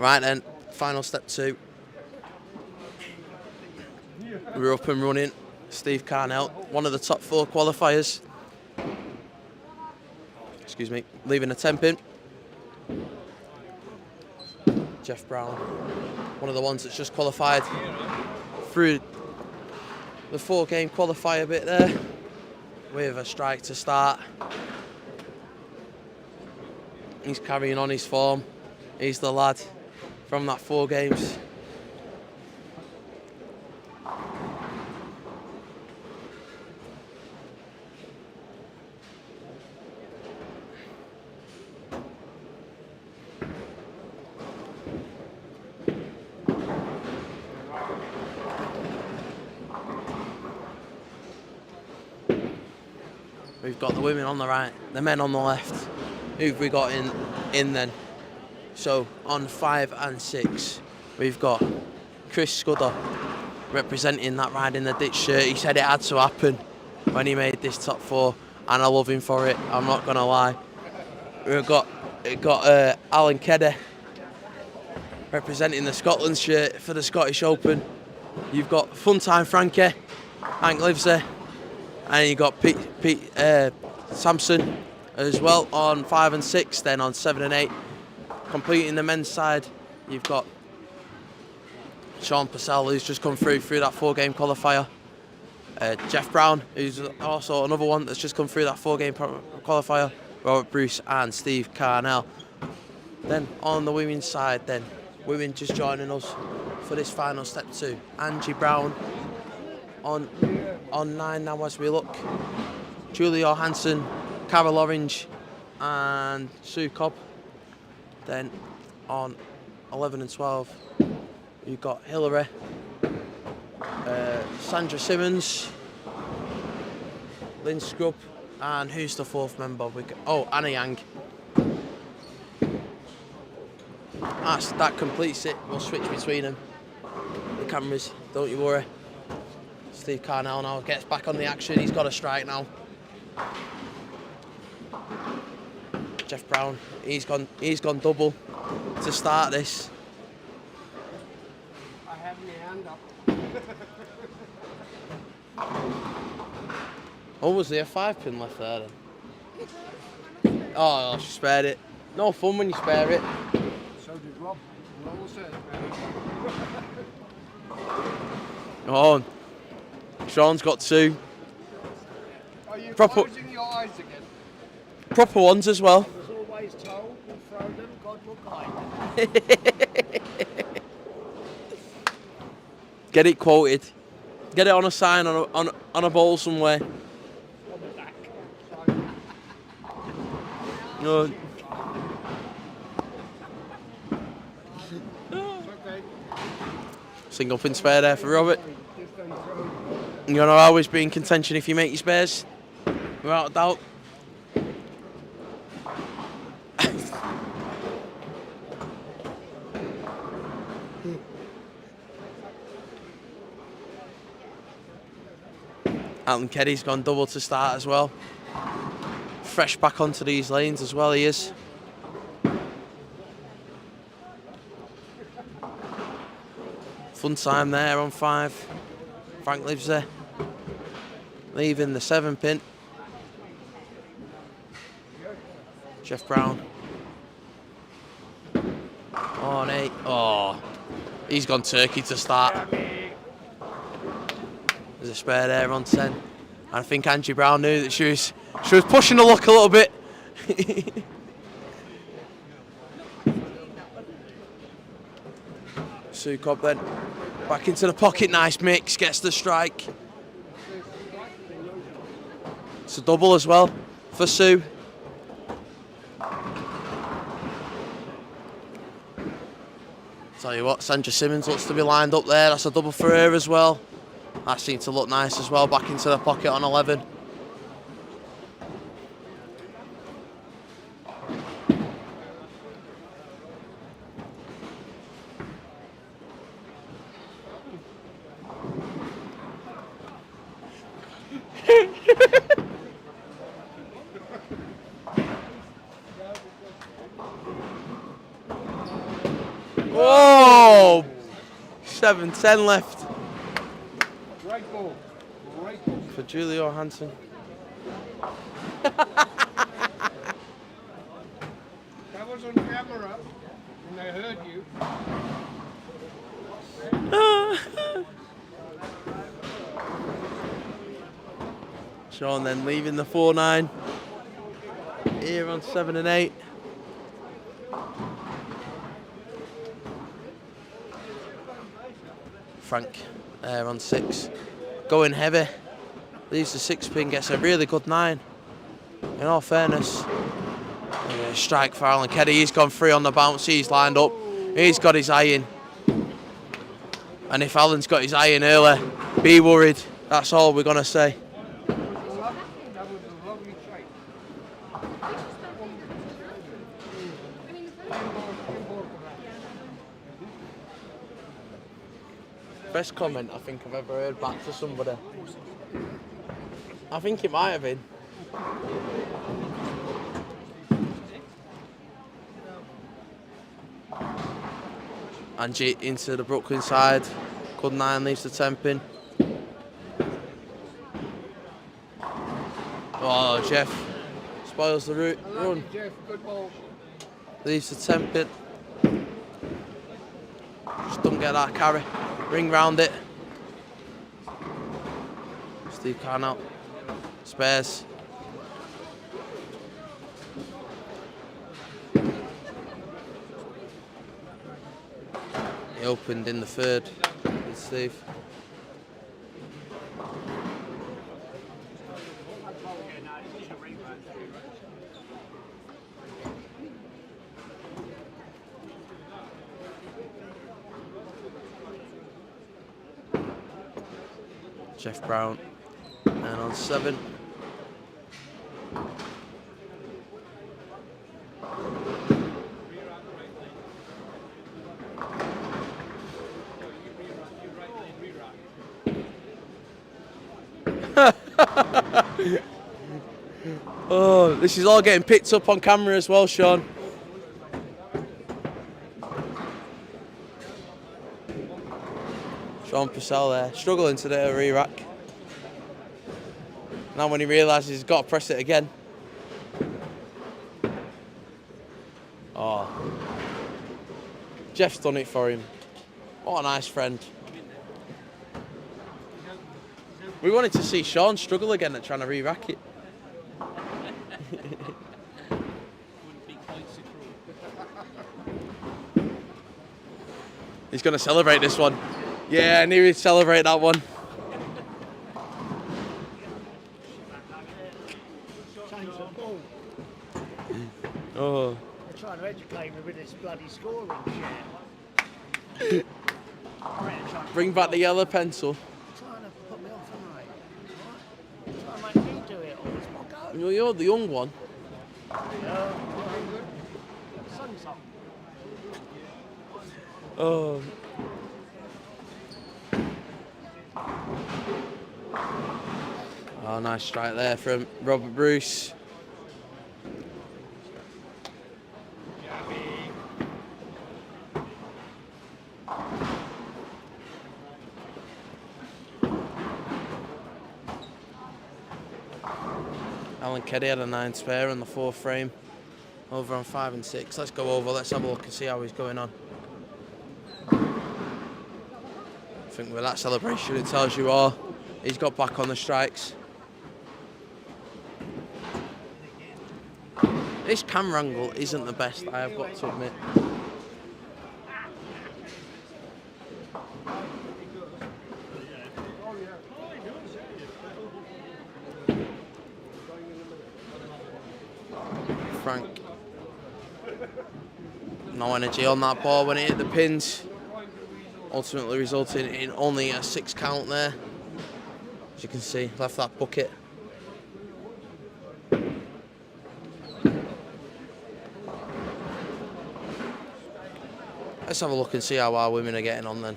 Right then, final step 2. We're up and running. Steve Carnell, one of the top 4 qualifiers. Excuse me, leaving a 10-pin. Jeff Brown, one of the ones that's just qualified through the 4-game qualifier bit there with a strike to start. He's carrying on his form. He's the lad from that 4 games. We've got the women on the right, the men on the left. Who've we got in then? So on 5 and 6, we've got Chris Scudder representing that ride in the ditch shirt. He said it had to happen when he made this top 4, and I love him for it. I'm not gonna lie. We've got Alan Kedder representing the Scotland shirt for the Scottish Open. You've got Funtime Frankie, Hank lives there. And you got Pete Sampson as well on 5 and 6. Then on 7 and 8, completing the men's side, you've got Sean Purcell, who's just come through that 4-game qualifier. Jeff Brown, who's also another one that's just come through that 4-game qualifier. Robert Bruce and Steve Carnell. Then on the women's side, women just joining us for this final step 2. Angie Brown on 9 now as we look. Julie Johansson, Carol Orange and Sue Cobb. Then on 11 and 12, you've got Hillary, Sandra Simmons, Lynn Scrub, and who's the 4th member? Anna Yang. That completes it. We'll switch between them. The cameras, don't you worry. Steve Carnell now gets back on the action. He's got a strike now. Jeff Brown, he's gone double to start this. I have my hand up. Oh, was there a 5-pin left there then? Oh, she spared it. No fun when you spare it. So did Rob. Rob said. Oh, Sean's got 2. Are you Proper- closing your eyes again? Proper ones as well. I was always told, and throw them, God will guide them. Get it quoted. Get it on a sign on a bowl somewhere. On the back. No. It's okay. Single pin spare there for Robert. Just don't throw. You're going to always be in contention if you make your spares. Without a doubt. Alan Keddy's gone double to start as well. Fresh back onto these lanes as well, he is. Fun time there on 5. Frank lives there. Leaving the 7-pin. Jeff Brown. On 8. Oh, he's gone turkey to start. There's a spare there on 10. And I think Angie Brown knew that she was pushing the luck a little bit. Sue Cobb then back into the pocket, nice mix, gets the strike. It's a double as well for Sue. Tell you what, Sandra Simmons looks to be lined up there. That's a double for her as well. That seemed to look nice as well, back into the pocket on 11. Whoa! 7:10 left Great ball. Great ball. for Julio Hansen. That was on camera, and they heard you. Sean then leaving the 4-9 here on 7 and 8. Frank there on 6, going heavy. Leaves the 6 pin, gets a really good 9. In all fairness, strike for Alan Keddy. He's gone free on the bounce. He's lined up. He's got his eye in. And if Alan's got his eye in early, be worried. That's all we're gonna say. That was a lovely shake. Best comment I think I've ever heard back to somebody. I think it might have been. Angie into the Brooklyn side. Good 9 leaves the 10 pin. Oh, Jeff spoils the run. Jeff, good ball. Leaves the 10 pin. Just don't get that carry. Ring round it. Steve Carnell. Spares. He opened in the 3rd with Steve. Jeff Brown, and on 7. Oh, this is all getting picked up on camera as well, Sean. Sean Purcell there, struggling today at re-rack. Now when he realises he's got to press it again. Oh. Jeff's done it for him. What a nice friend. We wanted to see Sean struggle again at trying to re-rack it. He's going to celebrate this one. Yeah, I knew he'd celebrate that one. Change the ball. Oh. They're trying to educate me with this bloody scoring shit. Bring back the yellow pencil. Trying to put me off, aren't they? Trying to make me do it all. It's my go. You're the young one. Yeah, very good. Sun's up. Oh. Oh, nice strike there from Robert Bruce. Alan Keddy had a 9 spare on the 4th frame. Over on 5 and 6. Let's go over, let's have a look and see how he's going on. I think with that celebration it tells you all. He's got back on the strikes. This camera angle isn't the best, I have got to admit. Frank. No energy on that ball when it hit the pins. Ultimately resulting in only a 6 count there. As you can see, left that bucket. Let's have a look and see how our women are getting on then.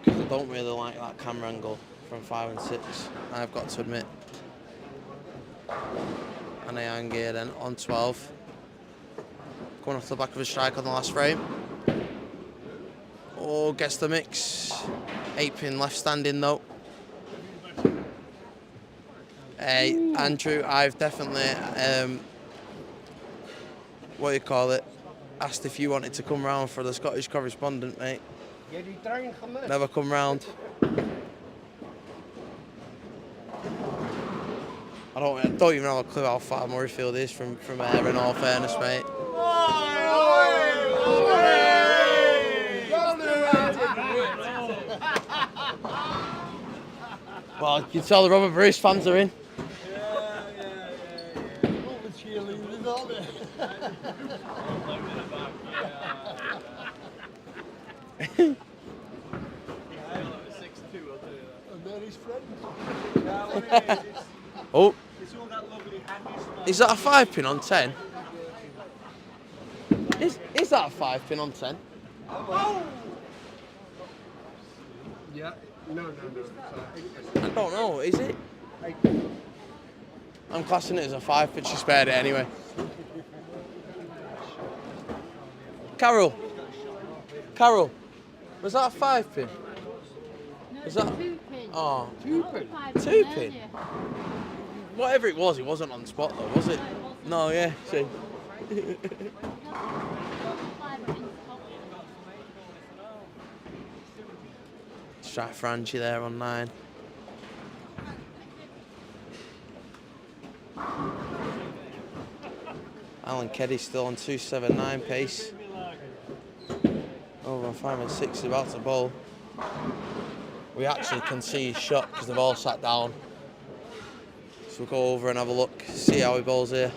Because I don't really like that camera angle from 5 and 6, I've got to admit. And Angia then on 12. Going off the back of a strike on the last frame. Oh, gets the mix. 8-pin left standing though. Hey, Andrew, I've definitely, what do you call it, asked if you wanted to come round for the Scottish correspondent, mate. Never come round. I don't even have a clue how far Murrayfield is from here, in all fairness, mate. Well, you can tell the Robert Bruce fans are in. All the cheerleaders, aren't they? And they're his friends. Oh. Is that a 5-pin on 10? Is that a 5-pin on 10? Yeah. No. I don't know, is it? I'm classing it as a 5-pin, she spared it anyway. Carol, was that a 5-pin? No, Is that 2-pin. Oh, 2-pin. 2-pin? Whatever it wasn't on the spot though, was it? No, yeah, see. Strat Franchi there on 9. Alan Keddy still on 279 pace. Over on 5 and 6 about to bowl. We actually can see his shot because they've all sat down. So we'll go over and have a look, see how he bowls here.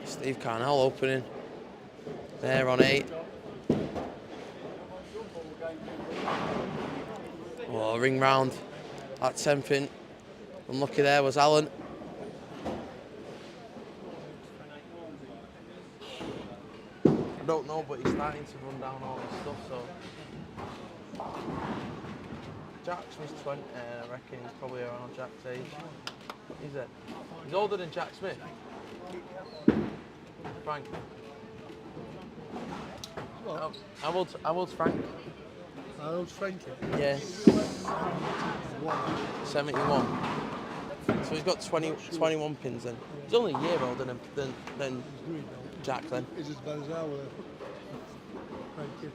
Steve Carnell opening. There on 8. Oh, ring round at 10-pin. Unlucky there was Alan. I don't know, but he's starting to run down all his stuff, so. Jack's was 20, I reckon he's probably around Jack's age. Is it? He's older than Jack Smith. Frank. What? How old's Frank? How old's Frankie? Yeah. What? 71. So he's got 21 pins then. He's only a year older than Green now. Jack then. He's as bad as I were. Frankie.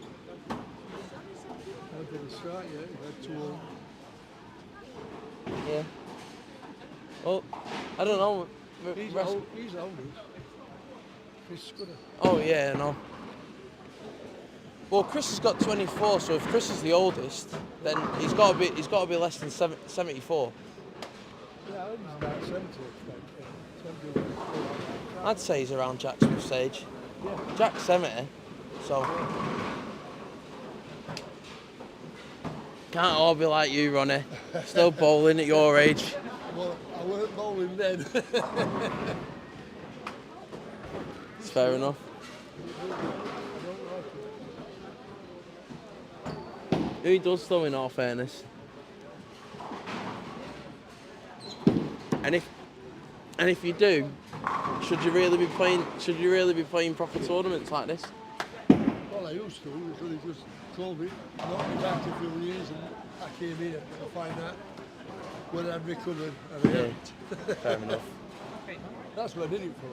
I did a start, yeah. He had 2 old. Yeah. Well, I don't know. He's old. He's old. Chris Scudder. Oh yeah, no. Well, Chris has got 24, so if Chris is the oldest, then he's got to be less than 74. Yeah, I think he's about 70. 71. I'd say he's around Jack Smith's age. Yeah. Jack's 70, so can't all be like you, Ronnie. Still bowling at your age. Well, I weren't bowling then. It's fair enough. He does though, in all fairness. And if you do, should you really be playing proper tournaments like this? Well, I used to, until he just told me, knocked me back a few years, and I came here to find out when I'd recovered and I hadn't. Fair enough. That's what I did it for.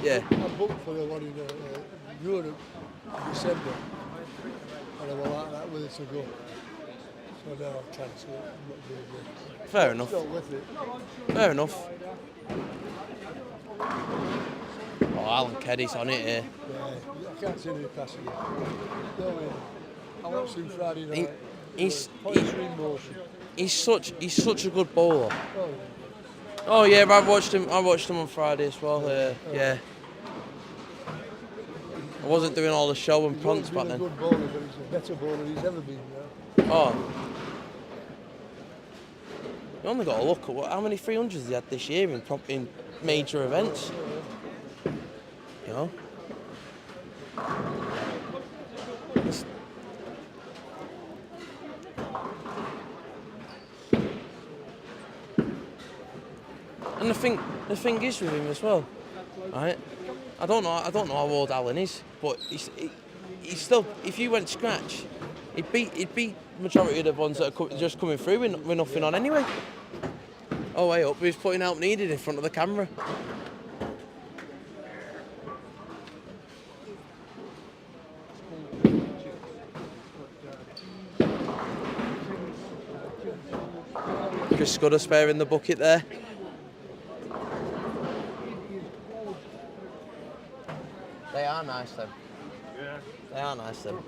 Yeah. I booked for the one in Europe in December, and I was like that with it to go. So now I've cancelled it. I'm not doing it. Fair enough. Still with it. Fair enough. Oh, Alan Keddy's on it here. Yeah, I can't see any passing it. No way. I watched him Friday night. He's motion. he's such a good bowler. Oh, yeah. Oh yeah, I watched him on Friday as well. Yeah. I wasn't doing all the show and prompts He's back been a then. good bowler, but he's a better bowler he's ever been now. Oh. You only got to look at how many 300s he had this year in major events. You know? And the thing is with him as well, right? I don't know how old Alan is, but he's still, if you went scratch, he'd beat majority of the ones that are just coming through with nothing on anyway. Oh, way up, he's putting out needed in front of the camera. Chris Scudder spare in the bucket there. They are nice though. Yeah. They are nice though.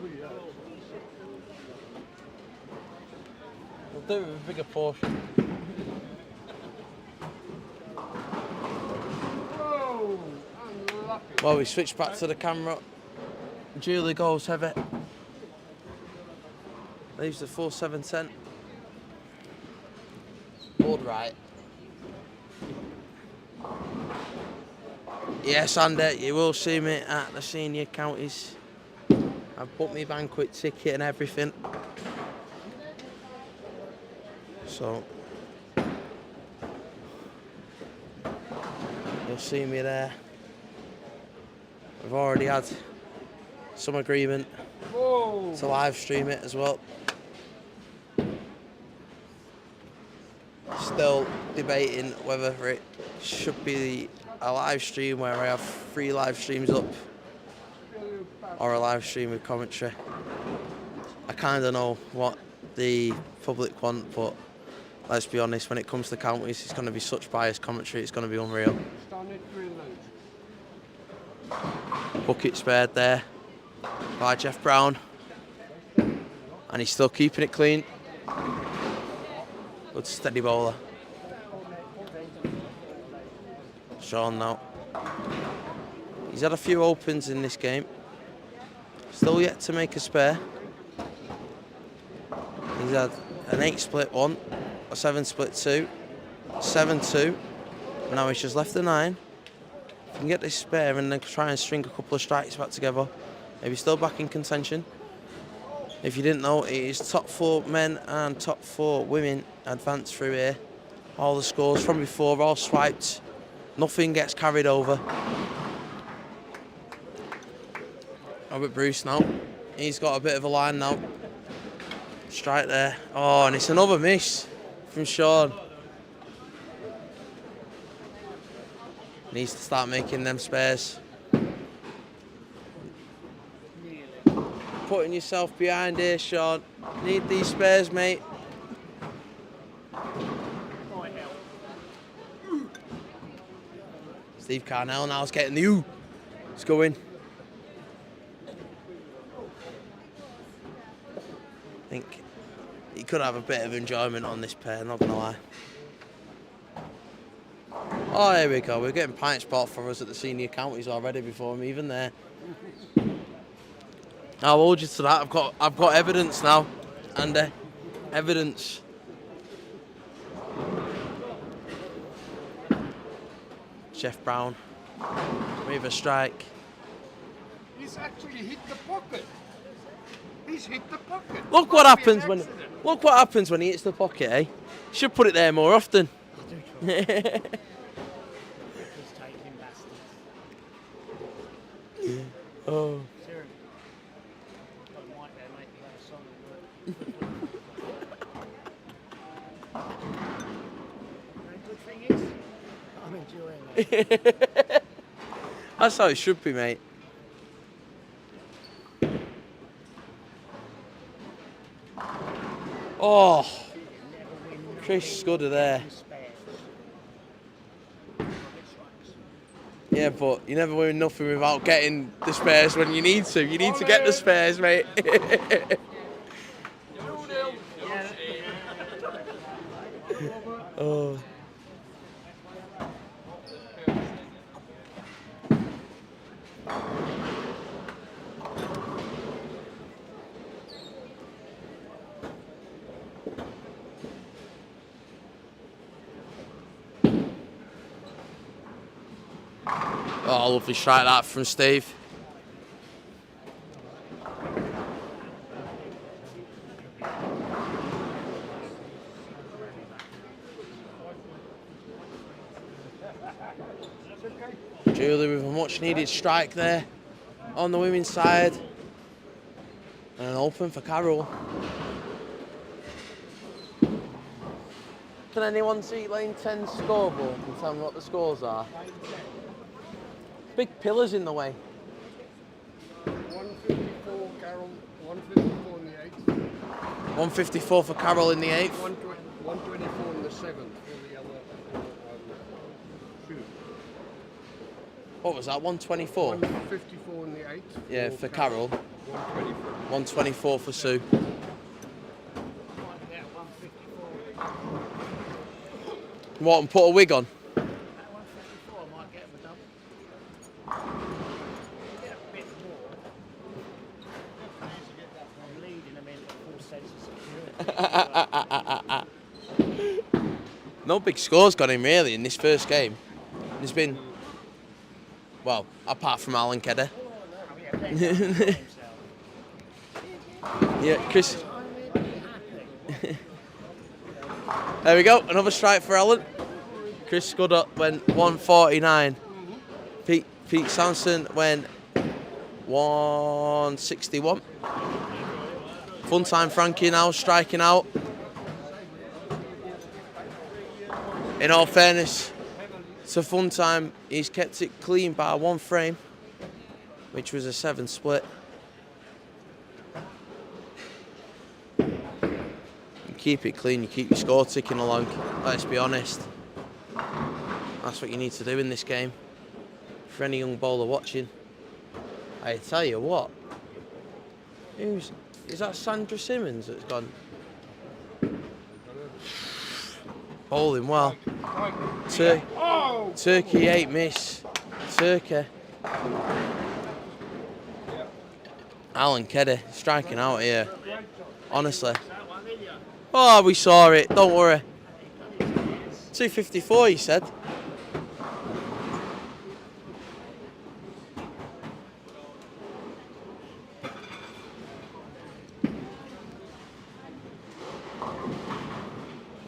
We'll do it with a bigger portion. Whoa! Unlucky. Well, we switch back to the camera. Julie goes heavy. Leaves the 4-7-10. Board right. Yes, Andy, you will see me at the senior counties. I've booked my banquet ticket and everything. So you'll see me there. We've already had some agreement to live stream it as well. Still debating whether it should be a live stream where I have 3 live streams up or a live stream with commentary. I kind of know what the public want, but let's be honest, when it comes to counties, it's going to be such biased commentary, it's going to be unreal. Bucket spared there by Jeff Brown, and he's still keeping it clean. Good steady bowler. Sean now. He's had a few opens in this game. Still yet to make a spare. He's had an 8 split 1, a 7 split 2, 7-2. Now he's just left a 9. If he can get this spare and then try and string a couple of strikes back together, maybe still back in contention. If you didn't know, it is top 4 men and top 4 women advance through here. All the scores from before, all swiped. Nothing gets carried over. Robert Bruce now. He's got a bit of a line now. Strike there. Oh, and it's another miss from Sean. Needs to start making them spares. Putting yourself behind here, Sean. Need these spares, mate. Steve Carnell now is getting the ooh. It's going. I think he could have a bit of enjoyment on this pair, not gonna lie. Oh, here we go. We're getting pint spot for us at the senior counties already before I'm even there. I'll hold you to that. I've got evidence now, Andy. Evidence. Jeff Brown with a strike. He's actually hit the pocket. He's hit the pocket. Look what happens when he hits the pocket, eh? Should put it there more often. Oh. I'm enjoying it. That's how it should be, mate. Oh, Chris Scudder there. Yeah, but you never win nothing without getting the spares when you need to. You need to get the spares, mate. Oh. Oh, lovely strike that from Steve. Julie with a much needed strike there on the women's side. And an open for Carroll. Can anyone see Lane 10's scoreboard and tell me what the scores are? Big pillars in the way. 154 Carroll, 154 in the 8th. 154 for Carroll in the 8th. 124 in the 7th for the other shoot. What was that, 124? 154 in the 8th. Yeah, for Carroll. 124. 124 for Sue. What, and put a wig on? That 154 might get him a double. Get a bit more. I'm leading him in full sense of security. No big scores got him really in this first game. There's been, well, apart from Alan Kedder. Yeah, Chris. There we go, another strike for Alan. Chris Scudder went 149. Pete Sanson went 161. Funtime Frankie now striking out. In all fairness to Funtime, he's kept it clean by 1 frame, which was a 7 split. Keep it clean, you keep your score ticking along, let's be honest. That's what you need to do in this game. For any young bowler watching, I tell you what, is that Sandra Simmons that's gone? Bowling well. Turkey 8 miss. Turkey. Alan Kedder striking out here, honestly. Oh, we saw it, don't worry. 254, he said.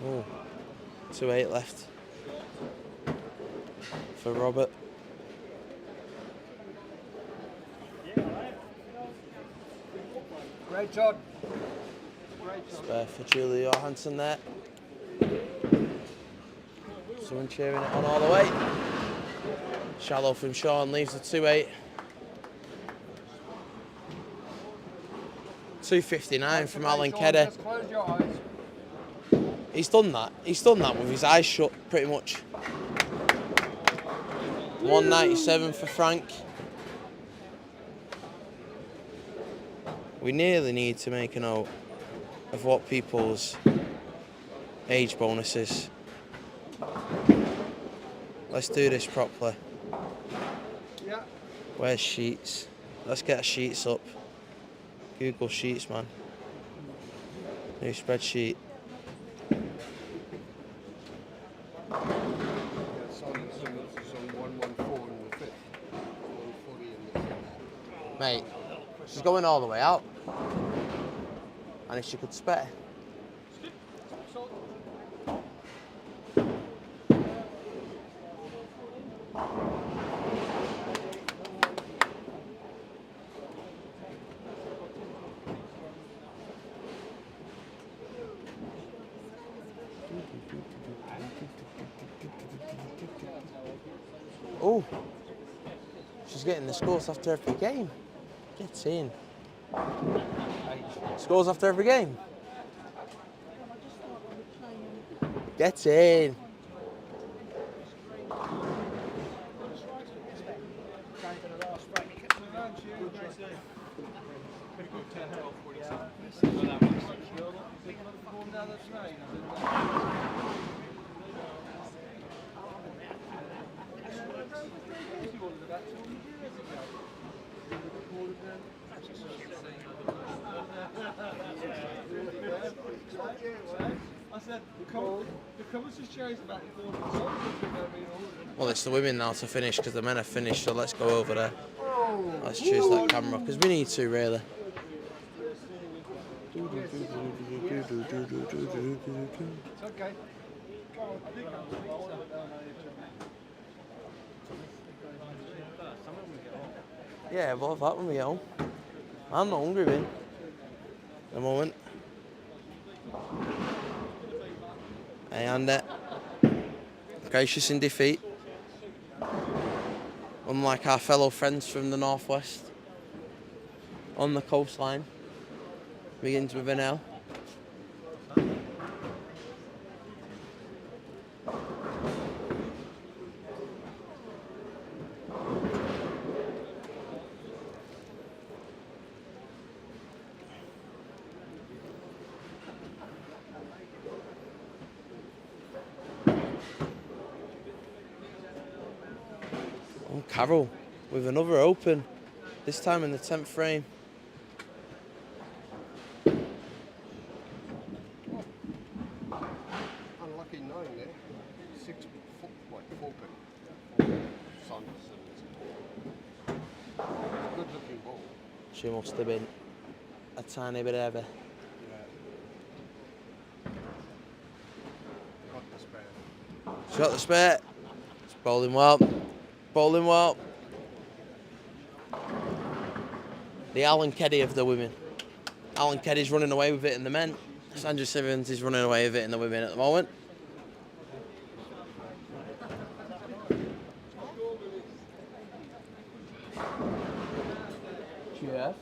Oh, 2-8 left for Robert. Great shot. Spare for Julie Johansson there. Someone cheering it on all the way. Shallow from Sean leaves the 2-8. 259 from Alan Kedder. Just close your eyes. He's done that. He's done that with his eyes shut, pretty much. 197 for Frank. We nearly need to make a note of what people's age bonuses. Let's do this properly. Yeah. Where's Sheets? Let's get Sheets up. Google Sheets, man. New spreadsheet. Mate, she's going all the way out. And if she could spare. Oh, she's getting the scores after every game. Get in. Scores after every game. Get in. Well, it's the women now to finish because the men have finished, so let's go over there. Let's choose that camera because we need to, really. Okay. Yeah, we'll have that when we get home. I'm not hungry, man. at the moment. And gracious in defeat. Unlike our fellow friends from the northwest. On the coastline. Begins with an L. Carroll with another open, this time in the 10th frame. Unlucky 9 there. 6 foot, like 4 pin. Sanderson. Good looking ball. She must have been a tiny bit heavy. Yeah. Got the spare. She's got the spare. It's bowling well. Bowling well. The Alan Keddy of the women. Alan Keddy's running away with it in the men. Sandra Simmons is running away with it in the women at the moment. Jeff.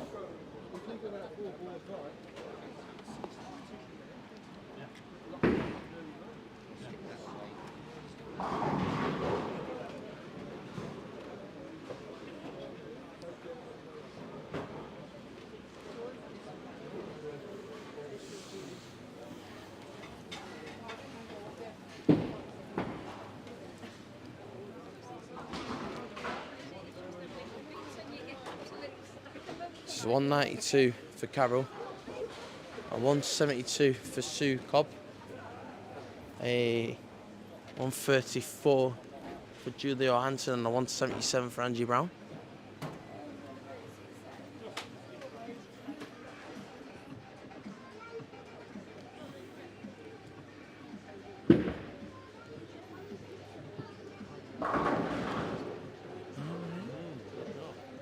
This is 192 for Carroll and 172 for Sue Cobb. A 134 for Julia Johansson and a 177 for Angie Brown.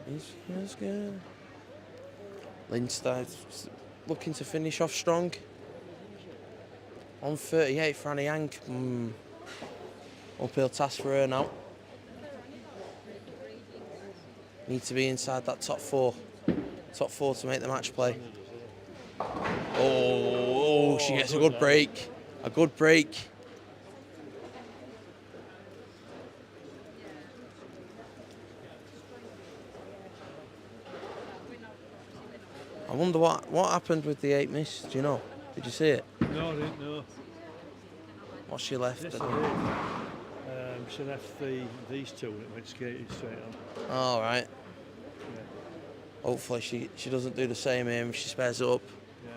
He's good. Lindstad looking to finish off strong. 138 for Annie Yang. Uphill task for her now. Need to be inside that top four. Top four to make the match play. Oh, she gets a good break. A good break. I wonder what happened with the 8 miss. Do you know? Did you see it? No, I didn't know. What she left? Yes, I did. She left these two and it went skating straight on. All right. Yeah. Hopefully she doesn't do the same aim. She spares it up. Yeah.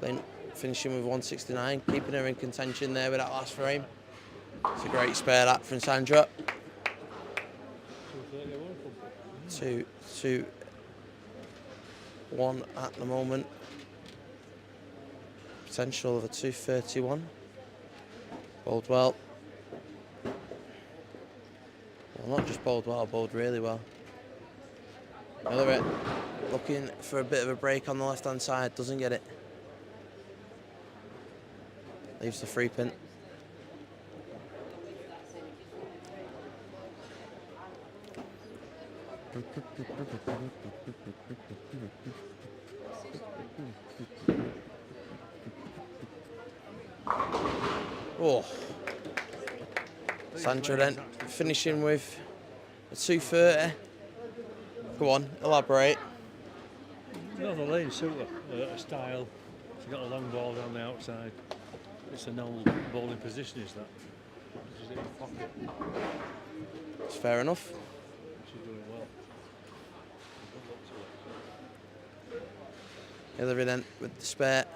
Then finishing with 169, keeping her in contention there with that last frame. It's a great spare that from Sandra. 2-2-1 at the moment. Potential of a 231. Bowled well. Well, not just bowled well, bowled really well. Miller looking for a bit of a break on the left hand side, doesn't get it. Leaves the free pin. Oh. Sandra then finishing with a 230. Go on, elaborate. No, the lane suited her style. She got a long ball down the outside. It's a normal bowling position, is that? She's in the pocket. It's fair enough. She's doing well. Hillary then with the spare.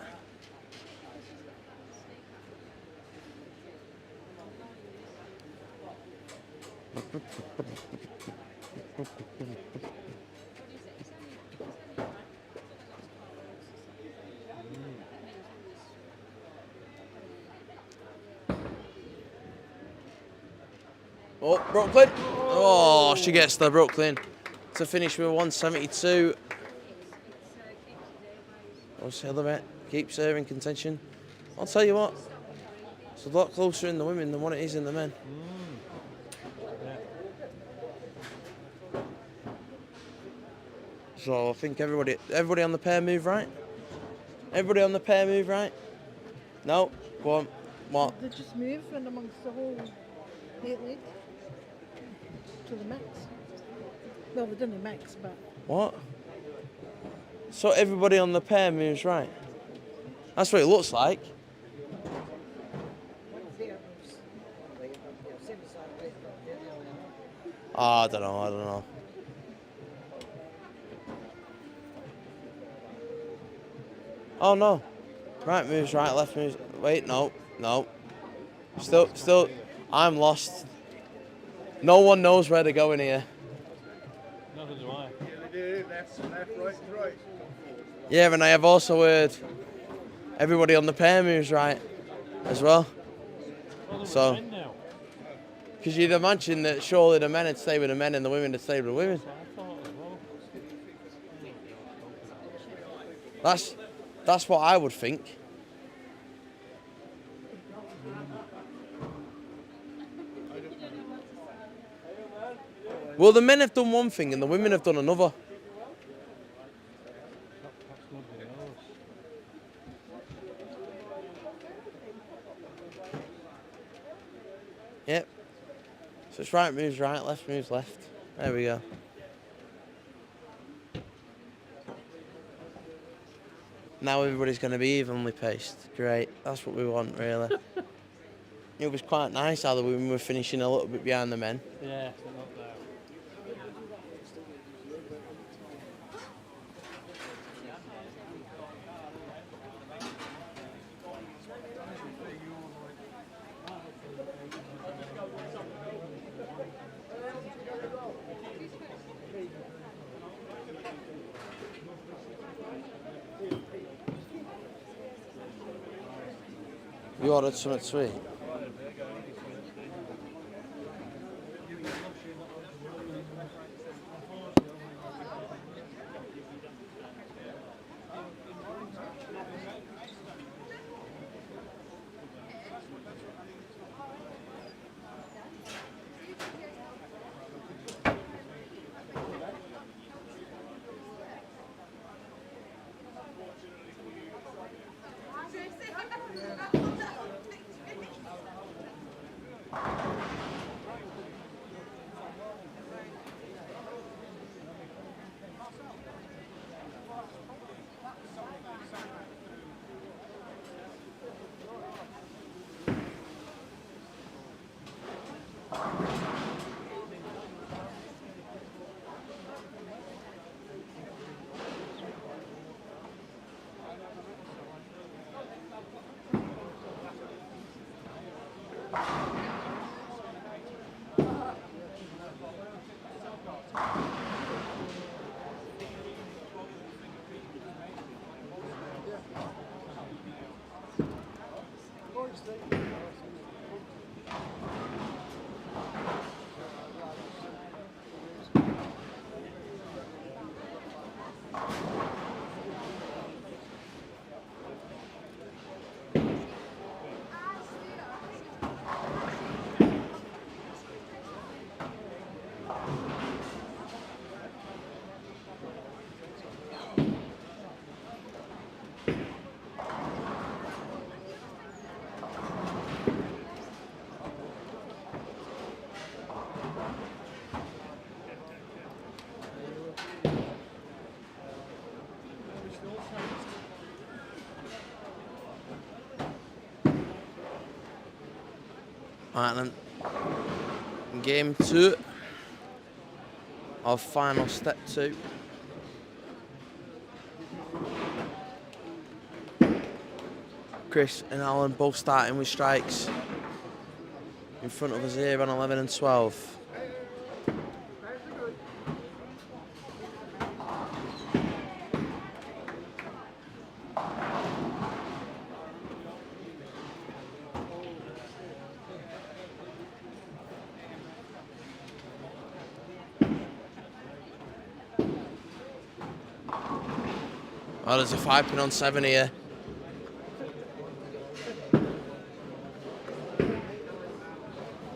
Oh, Brooklyn. Oh, she gets the Brooklyn to finish with 172. What's the other bet? Keeps her in contention. I'll tell you what, it's a lot closer in the women than what it is in the men. Yeah. So I think everybody on the pair move right. Everybody on the pair move right. No, go on. What? They just move and amongst the whole 8 league to the max. Well, they've done the max, but What? So everybody on the pair moves right. That's what it looks like. Oh, I don't know. Oh no. Right moves right, left moves. Wait, no. Still, I'm lost. No one knows where they're going here. Neither do I. Left, right, right. Yeah, and I have also heard everybody on the pair moves right as well. Well, So- men now. Because you'd imagine that surely the men would stay with the men and the women would stay with the women. So I thought as well. That's what I would think. Well, the men have done one thing and the women have done another. Perhaps nobody knows. Yep. So it's right moves right, left moves left. There we go. Now everybody's going to be evenly paced. Great. That's what we want, really. It was quite nice how the women were finishing a little bit behind the men. Yeah, they're not there. You ordered something sweet? Right then, game 2 of final step 2. Chris and Alan both starting with strikes in front of us here on 11 and 12. Oh, there's a 5 pin on 7 here.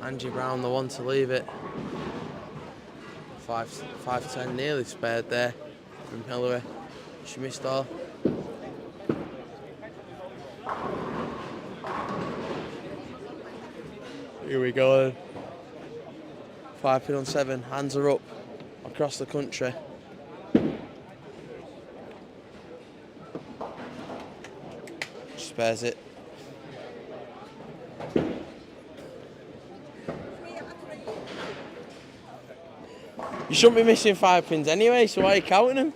Angie Brown, the one to leave it. 5-10, nearly spared there from Hillary. She missed all. Here we go. 5 pin on 7, hands are up across the country. Spares it. You shouldn't be missing 5 pins anyway, so why are you counting them?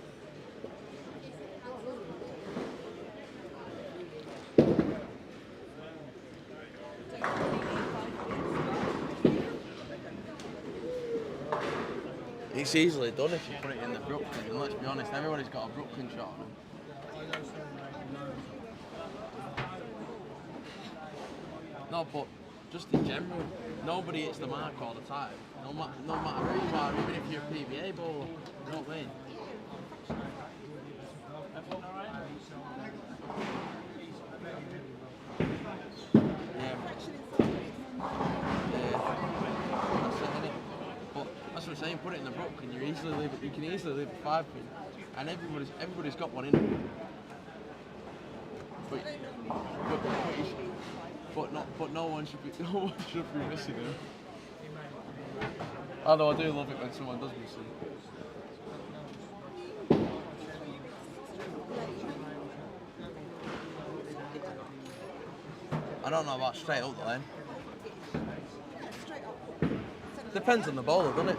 It's easily done if you put it in the Brooklyn, and let's be honest, everybody's got a Brooklyn shot on them. No, but just in general, nobody hits the mark all the time. No matter who you are, even if you're a PBA bowler, you know what I mean? That's it, innit? But that's what I'm saying. Put it in the brook, and you can easily leave a 5 pin, and everybody's got one in it. But no one should be missing them. Although I do love it when someone does miss them. I don't know about straight up the lane. Depends on the bowler, doesn't it?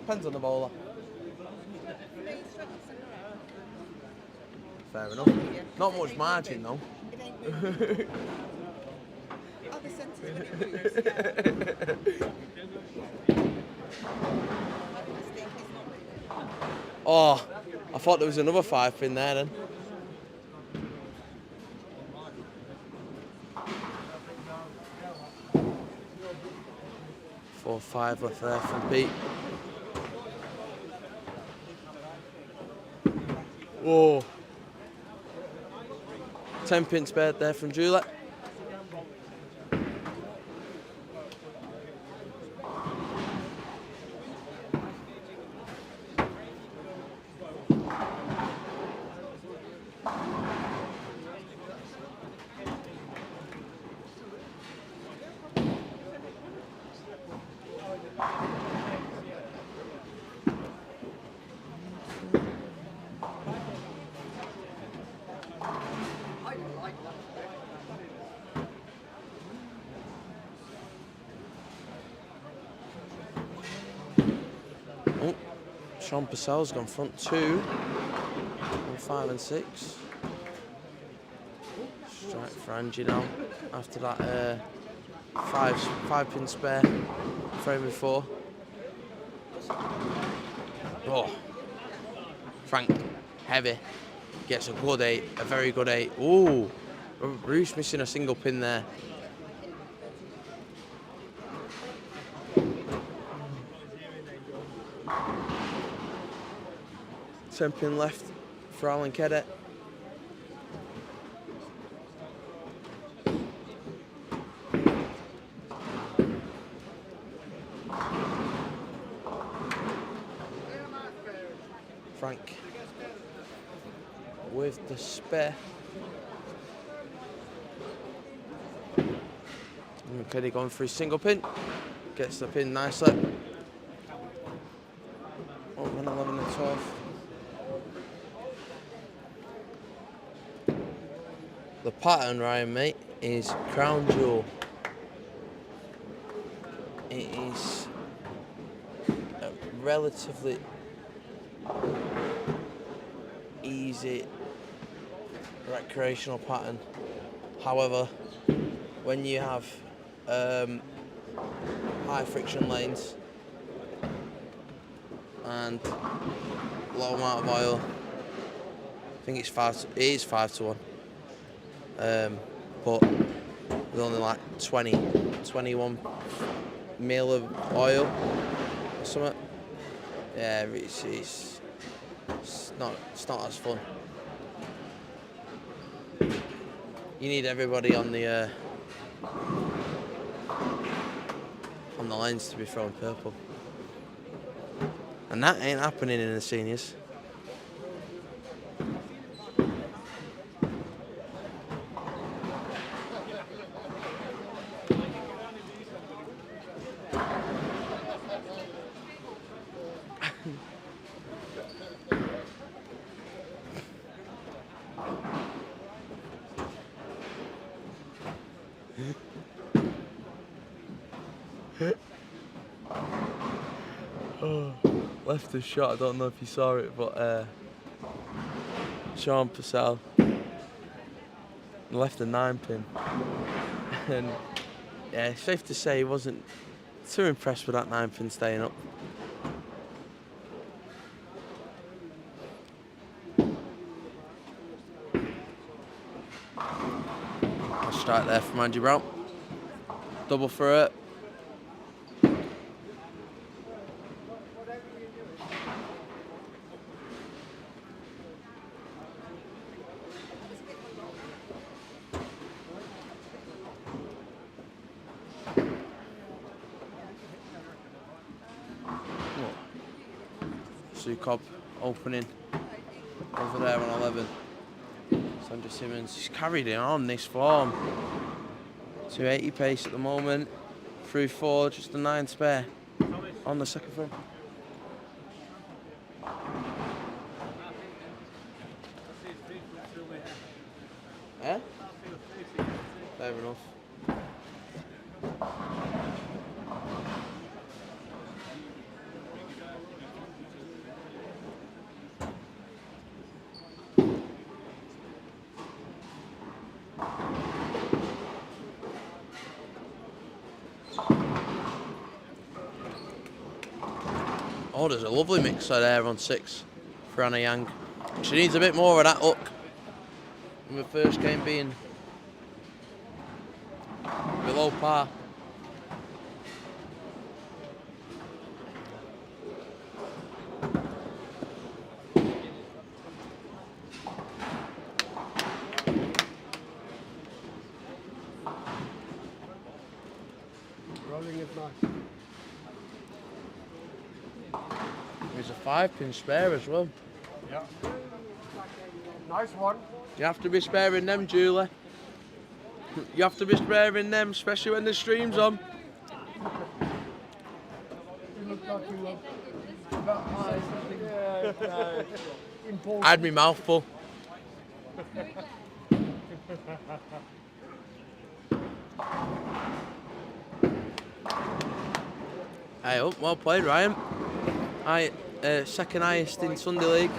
Depends on the bowler. Fair enough. Not much margin though. Oh, I thought there was another 5 pin there then. Four, 5 left there from Pete. Whoa. 10 pin spared there from Juliet. Oh, Sean Purcell's gone front 2 on 5 and 6. Strike for Angie now after that 5 pin spare frame before. Oh, Frank, heavy, gets a good 8, a very good 8. Ooh, Bruce missing a single pin there. Pin left for Alan Cadet. Frank with the spare. Kenny going for his single pin. Gets the pin nicely. Oh, 11 and 12. The pattern, Ryan, mate, is Crown Jewel. It is a relatively easy recreational pattern. However, when you have high friction lanes and low amount of oil, I think it is 5 to 1. But with only like 21 mil of oil or something. Yeah, it's It's not as fun. You need everybody on the lines to be throwing purple, and that ain't happening in the seniors. Left a shot, I don't know if you saw it, but Sean Purcell left a 9-pin. And yeah, it's safe to say he wasn't too impressed with that 9-pin staying up. A strike there from Andy Brown. Double for it. Sue Cobb opening over there on 11. Sandra Simmons, she's carried it on this form. 280 pace at the moment. Through 4, just a 9 spare on the second frame. Eh? Fair enough. Oh, there's a lovely mixer there on 6 for Anna Yang. She needs a bit more of that hook. In the first game being below par. Rolling it nice. There's a 5-pin spare as well. Yeah. Nice one. You have to be sparing them, Julie. You have to be sparing them, especially when the stream's on. You look like you were about high something. Important. I had my mouth full. Hey, oh, well played, Ryan. Second highest in Sunday League.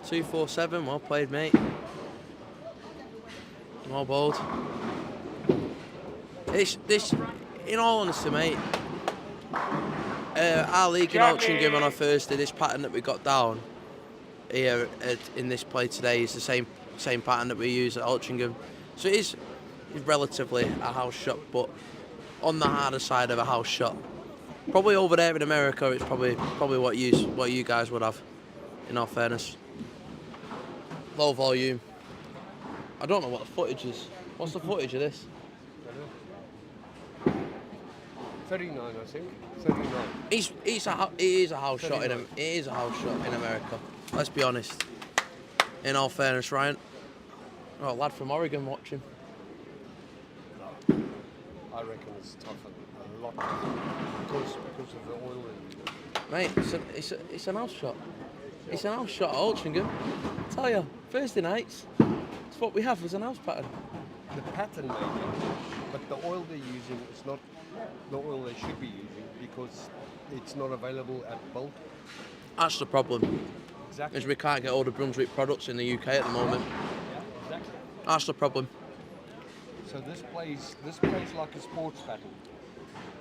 247, well played, mate. Well bowled. It's this, in all honesty, mate. Our league in Altrincham on our Thursday, this pattern that we got down here in this play today is the same pattern that we use at Altrincham. So it is relatively a house shot, but on the harder side of a house shot. Probably over there in America, it's probably what you guys would have, in all fairness. Low volume. I don't know what the footage is. What's the footage of this? 39, I think. 39. It is a house shot in America. Let's be honest. In all fairness, Ryan. Oh, a lad from Oregon watching. I reckon it's tougher, a lot tougher, because of the oil. Mate, it's an house shot. It's an house shot at Altrincham. I tell you, Thursday nights, it's what we have as an house pattern. The pattern maybe, but the oil they're using is not the oil they should be using because it's not available at bulk. That's the problem. Exactly. Is we can't get all the Brunswick products in the UK at the moment. Yeah, exactly. That's the problem. So this plays like a sports pattern.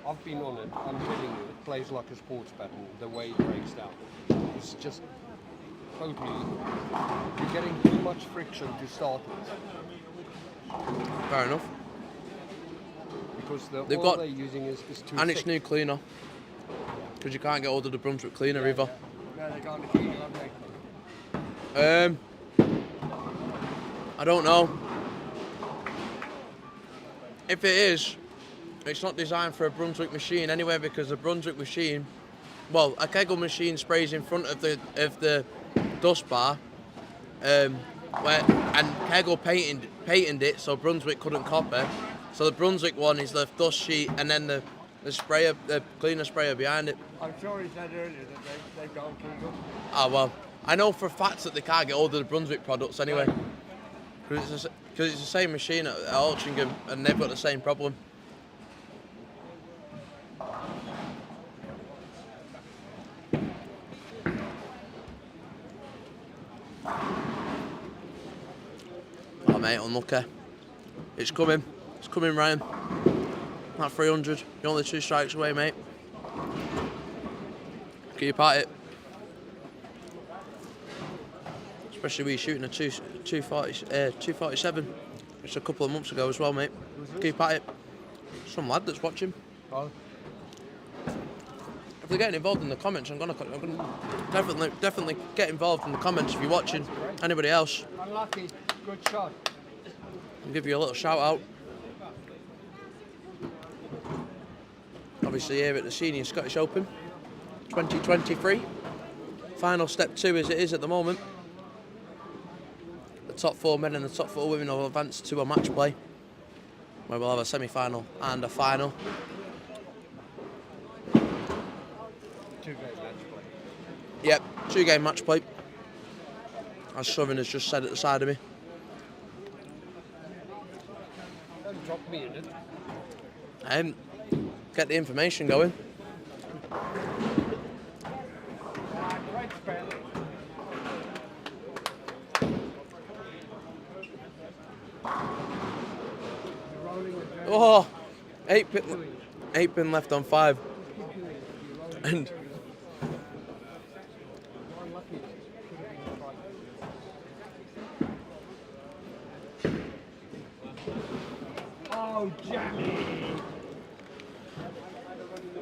I've been on it. I'm telling you, it plays like a sports pattern. The way it breaks down, it's just totally. You're getting too much friction to start with. Fair enough. Because They've oil got- they're using is too And thick. it's new cleaner. Because you can't get hold of the Brunswick cleaner either. Yeah, Yeah, they got the key, haven't they? I don't know. If it is, it's not designed for a Brunswick machine anyway, because the Brunswick machine, well, a Kegel machine sprays in front of the dust bar, and Kegel patented it so Brunswick couldn't copy. So the Brunswick one is the dust sheet, and then the sprayer, the cleaner sprayer behind it. I'm sure he said earlier that they've gone Kegel. Ah well, I know for a fact that they can't get hold of the Brunswick products anyway, because it's the same machine at Altrincham, and they've got the same problem. Oh mate, unlucky. It's coming, Ryan. That 300, you're only 2 strikes away, mate. Keep at it. Especially when you're shooting a 247 just a couple of months ago as well, mate. Keep at it. Some lad that's watching. Oh. If they're getting involved in the comments, I'm gonna definitely get involved in the comments if you're watching. Anybody else, Unlucky. Good shot. I'll give you a little shout out. Obviously here at the Senior Scottish Open 2023. Final step 2 as it is at the moment. The top 4 men and the top 4 women will advance to a match play, where we'll have a semi-final and a final. 2-game match play. Yep, 2-game match play, as Southern has just said at the side of me. Don't drop me in it. Get the information going. Great spell. Oh, 8 pin left on 5. And Oh, Jamie!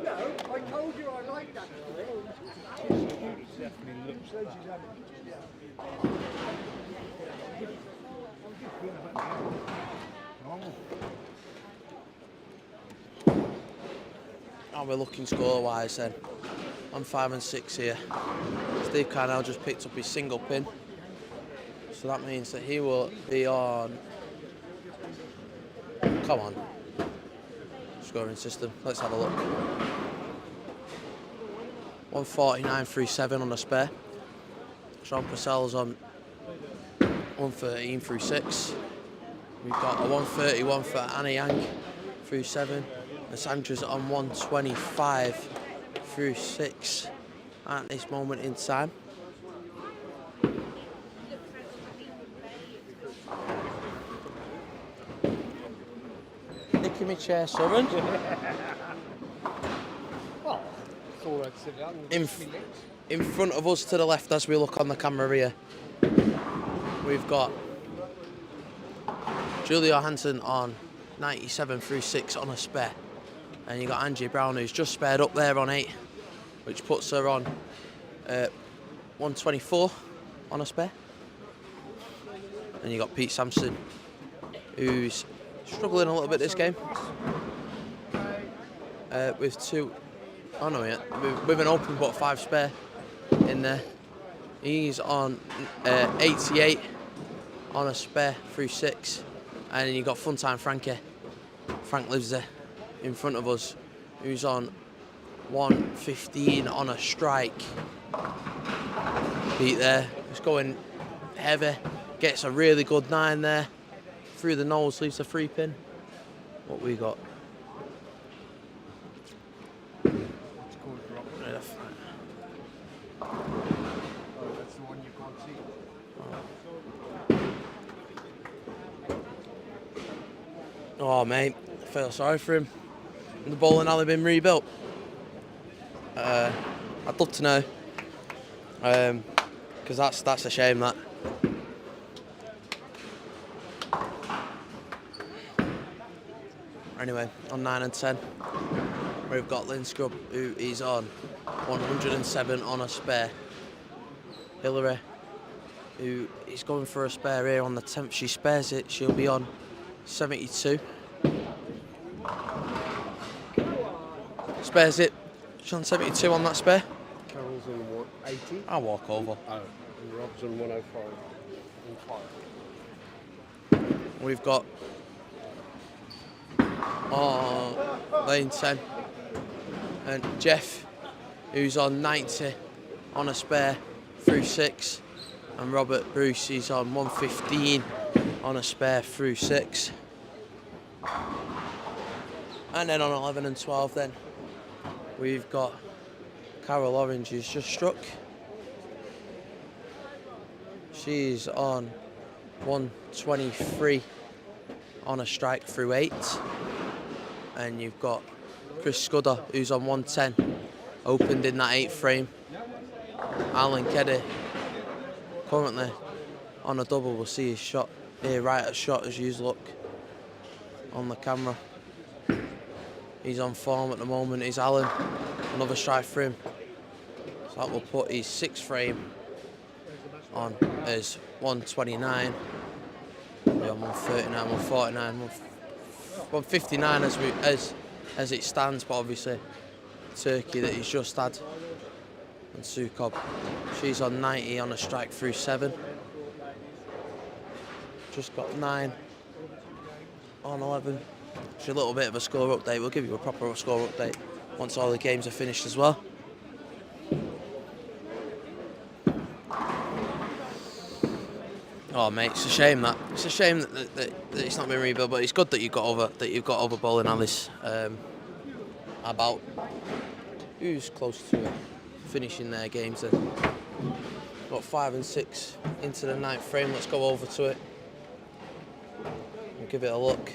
No, I told you I liked that. how we're looking score-wise then. I'm 5 and 6 here. Steve Carnell just picked up his single pin, so that means that he will be on. Come on. Scoring system. Let's have a look. 149.37 on a spare. Sean Purcell's on 113 through 6. We've got a 131 for Anna Yang through 7. And Sandra's on 125 through 6 at this moment in time. Nicking my chair, Southern. Well, thought I'd sit down and lift me legs. In front of us to the left as we look on the camera here, we've got Julia Hansen on 97 through 6 on a spare. And you got Angie Brown, who's just spared up there on 8, which puts her on 124 on a spare. And you got Pete Sampson, who's struggling a little bit this game. With 2, oh no, yeah, with an open but 5 spare in there. He's on 88 on a spare through 6. And then you got Funtime Frankie. Frank lives there in front of us, who's on 115 on a strike. Pete there, he's going heavy, gets a really good 9 there, through the nose, leaves a 3 pin. What we got? It's called drop. Oh, that's the one you can't see. Oh mate, I feel sorry for him. The bowling alley been rebuilt? I'd love to know, because that's a shame that. Anyway, on 9 and 10, we've got Lynn Scrub, who is on 107 on a spare. Hillary, who is going for a spare here on the 10th. She spares it. She'll be on 72. Spares it. She's on 72 on that spare. Carol's on what, 80? I'll walk over. Oh, and Rob's on 105. We've got lane 10 and Jeff, who's on 90 on a spare through 6, and Robert Bruce is on 115 on a spare through 6. And then on 11 and 12 then we've got Carol Orange, who's just struck. She's on 123 on a strike through 8. And you've got Chris Scudder, who's on 110, opened in that 8th frame. Alan Keddy, currently on a double. We'll see his shot here, right at shot as you look on the camera. He's on form at the moment, is Alan. Another strike for him. So that will put his 6th frame on as 129. Be on 139, 149, 159 as it stands, but obviously Turkey that he's just had. And Sukob, she's on 90 on a strike through 7. Just got 9 on 11. It's a little bit of a score update. We'll give you a proper score update once all the games are finished as well. Oh mate, it's a shame that it's not been rebuilt, but it's good that you've got over bowling Alice. About who's close to it, finishing their games then. Got 5 and 6 into the 9th frame. Let's go over to it and give it a look.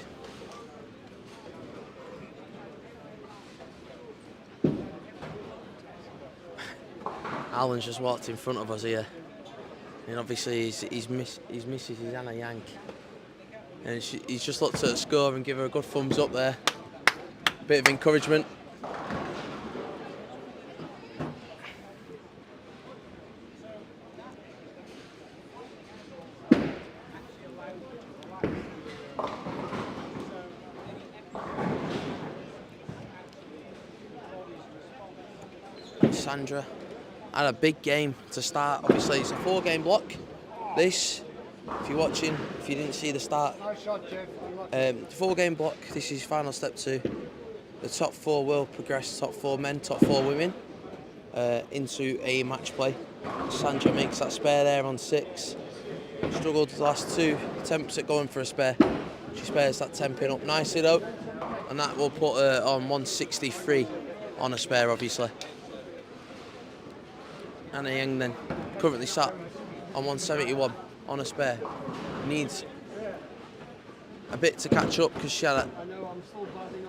Alan's just walked in front of us here. And obviously his missus is Anna Yank. And he's just looked at the score and give her a good thumbs up there. Bit of encouragement. Sandra had a big game to start. Obviously it's a 4-game block. This, if you're watching, if you didn't see the start, 4-game block. This is final step 2. The top 4 will progress, top 4 men, top 4 women, into a match play. Sandra makes that spare there on 6. Struggled the last 2 attempts at going for a spare. She spares that 10 pin up nicely though, and that will put her on 163 on a spare obviously. Anna Young then currently sat on 171 on a spare. Needs a bit to catch up because she had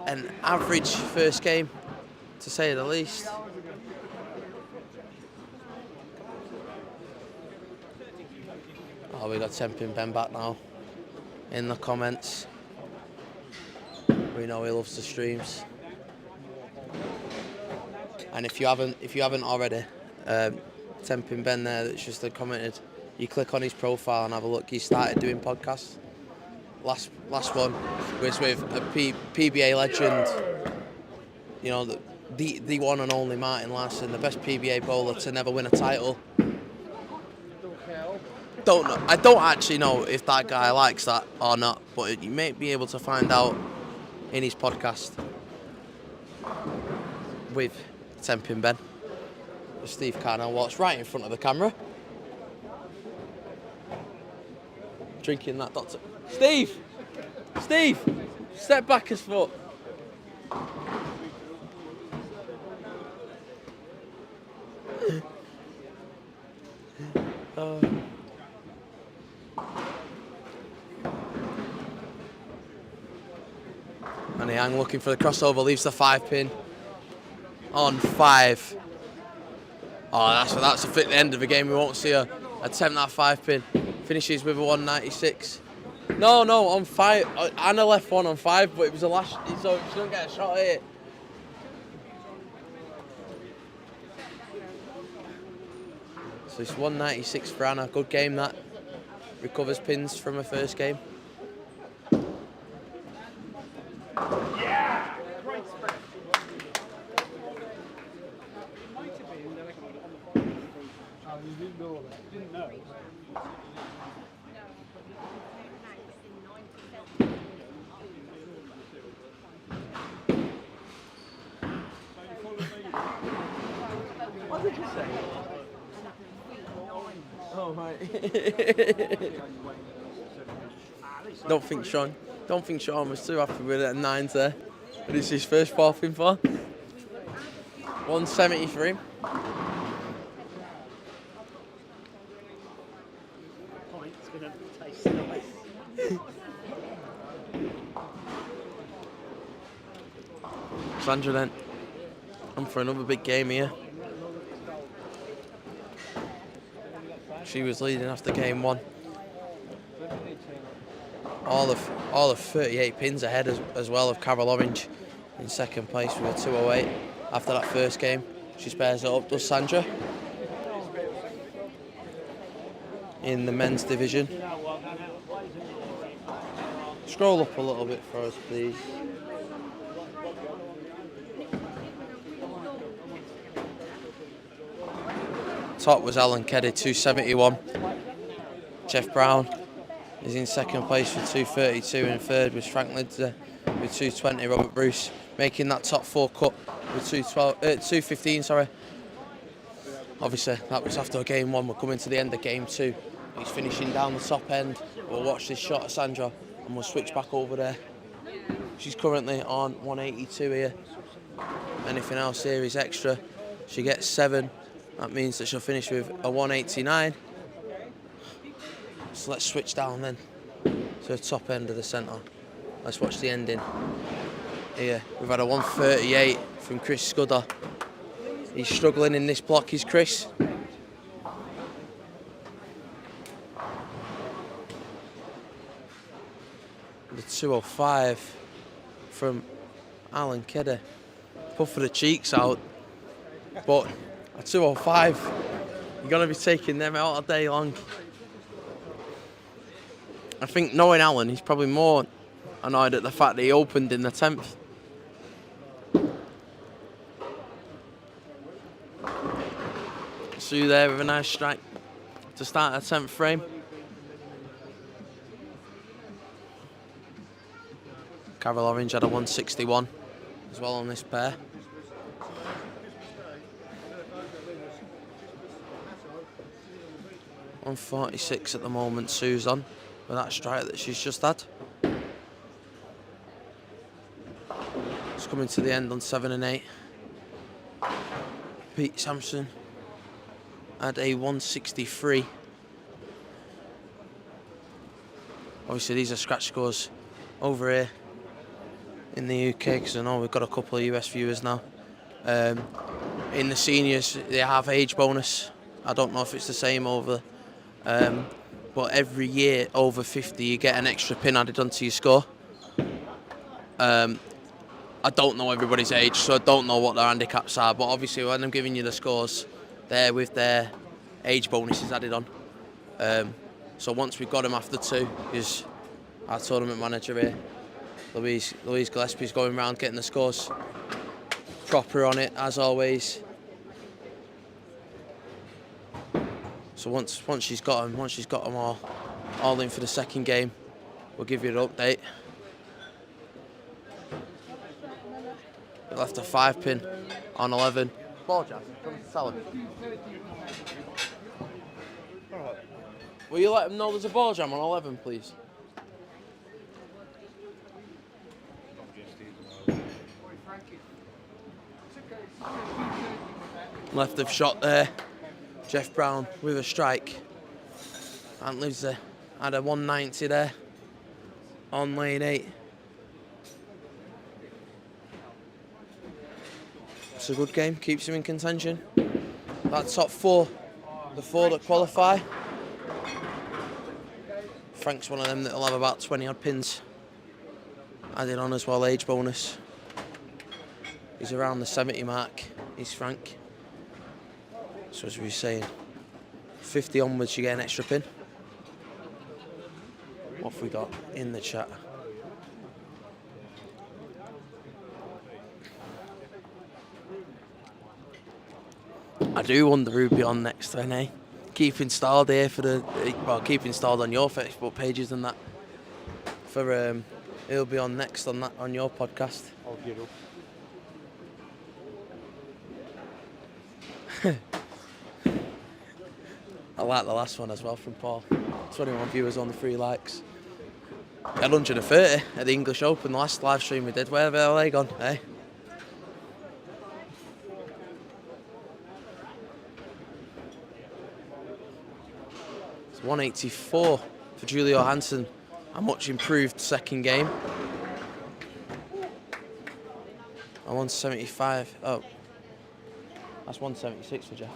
an average first game, to say the least. Oh, we got Tempin Ben back now in the comments. We know he loves the streams. And if you haven't already, Tempin Ben there that's just commented, you click on his profile and have a look. He started doing podcasts. Last one was with a PBA legend, you know, the one and only Martin Larson, the best PBA bowler to never win a title. I don't actually know if that guy likes that or not, but you may be able to find out in his podcast with Tempin Ben. Steve Carnell walks right in front of the camera. Drinking that Dr. Steve! Step back a foot. And Yang looking for the crossover, leaves the 5 pin on 5. Oh, that's the end of the game. We won't see her attempt that 5 pin. Finishes with a 196. No, on 5. Anna left one on 5, but it was a last, so she don't get a shot here. So it's 196 for Anna. Good game that. Recovers pins from her first game. What did you say? Oh, right. Don't think Sean was too happy with it at 9s there. But it's his first 4th in 4. 173. Point's going to taste nice. Sandra then. And for another big game here. She was leading after game 1. All of 38 pins ahead as well of Carol Orange in second place with a 208 after that first game. She spares it up, does Sandra, in the men's division. Scroll up a little bit for us, please. Top was Alan Keddy, 271. Jeff Brown is in second place with 232, and third was Frank Lidzer with 220. Robert Bruce making that top 4 cut with 215. Sorry. Obviously, that was after game 1. We're coming to the end of game 2. He's finishing down the top end. We'll watch this shot of Sandra, and we'll switch back over there. She's currently on 182 here. Anything else here is extra. She gets 7. That means that she'll finish with a 189. So let's switch down then to the top end of the centre. Let's watch the ending. Here, we've had a 138 from Chris Scudder. He's struggling in this block, is Chris. The 205 from Alan Keddy. Puff the cheeks out, but a 205, you're going to be taking them out all day long. I think, knowing Alan, he's probably more annoyed at the fact that he opened in the 10th. Sue there with a nice strike to start a 10th frame. Carol Orange had a 161 as well on this pair. 146 at the moment, Sue's on with that strike that she's just had. It's coming to the end on 7 and 8. Pete Sampson had a 163. Obviously these are scratch scores over here in the UK, because I know we've got a couple of US viewers now. In the seniors they have age bonus. I don't know if it's the same over, but every year over 50 you get an extra pin added onto your score. I don't know everybody's age, so I don't know what their handicaps are, but obviously when I'm giving you the scores, they're with their age bonuses added on. So once we've got them after 2, is our tournament manager here, Louise Gillespie's going around getting the scores proper on it, as always. So once she's got them all in for the second game, we'll give you an update. We left a 5 pin on 11. Ball jam, come to tell him. Will you let him know there's a ball jam on 11, please? Left of shot there. Jeff Brown with a strike. And Livesey had a 190 there on lane 8. It's a good game, keeps him in contention. That top 4, the 4 that qualify. Frank's one of them that'll have about 20 odd pins added on as well, age bonus. He's around the 70 mark, he's Frank. So as we were saying, 50 onwards, you get an extra pin. What have we got in the chat? I do wonder who'll be on next then, eh? Keep installed here for the, well, keep installed on your Facebook pages and that. For he'll be on next on that on your podcast. I'll get up. I like the last one as well from Paul. 21 viewers on the 3 likes. We had 130 at the English Open, the last live stream we did. Where have they gone, eh? It's 184 for Julia Johansson. A much improved second game. And 175. Oh, that's 176 for Jeff.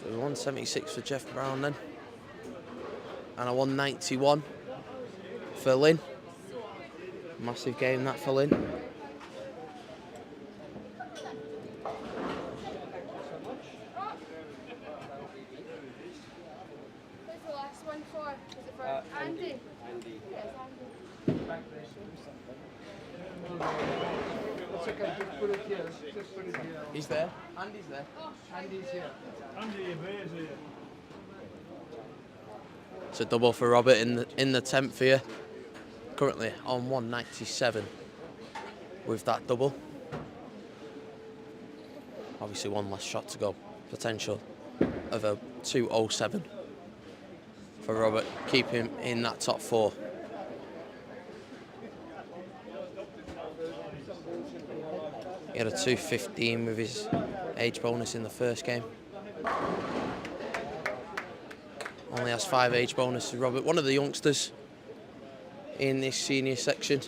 So 176 for Jeff Brown then. And a 191 for Lynn. Massive game that for Lynn. Who's the last one for? Is it for Andy? Andy. Yes, Andy. It's okay, just put it here. Just put it here. He's there. Andy's there. Andy's here. Andy Abay's here. It's a double for Robert in the 10th here. Currently on 197 with that double. Obviously one less shot to go. Potential of a 207 for Robert. Keep him in that top 4. He had a 215 with his age bonus in the first game. Only has 5 age bonuses, Robert. One of the youngsters in this senior section.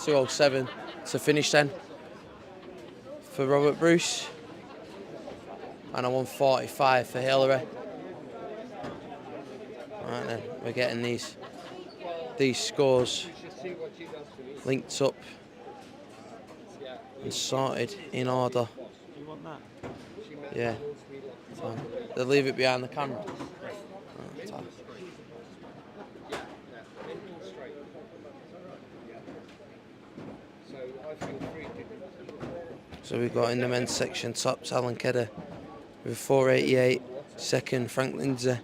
207 to finish then for Robert Bruce. And a 145 for Hillary. Right then, we're getting these scores linked up and sorted in order. You want that? Yeah. Fine. They'll leave it behind the camera. Oh, fine. So we've got in the men's section, tops Alan Kedder with 488, second Frank Lindsay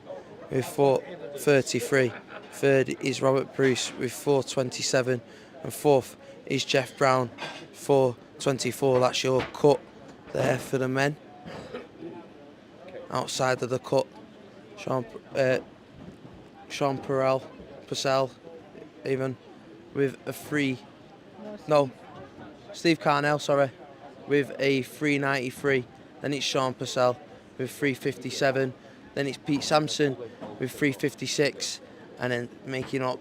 with 433, third is Robert Bruce with 427, and fourth is Jeff Brown, 424. That's your cut there for the men. Outside of the cut, Sean Purcell, even with a 3. No, Steve Carnell, sorry, with a 393. Then it's Sean Purcell with 357. Then it's Pete Sampson with 356. And then making up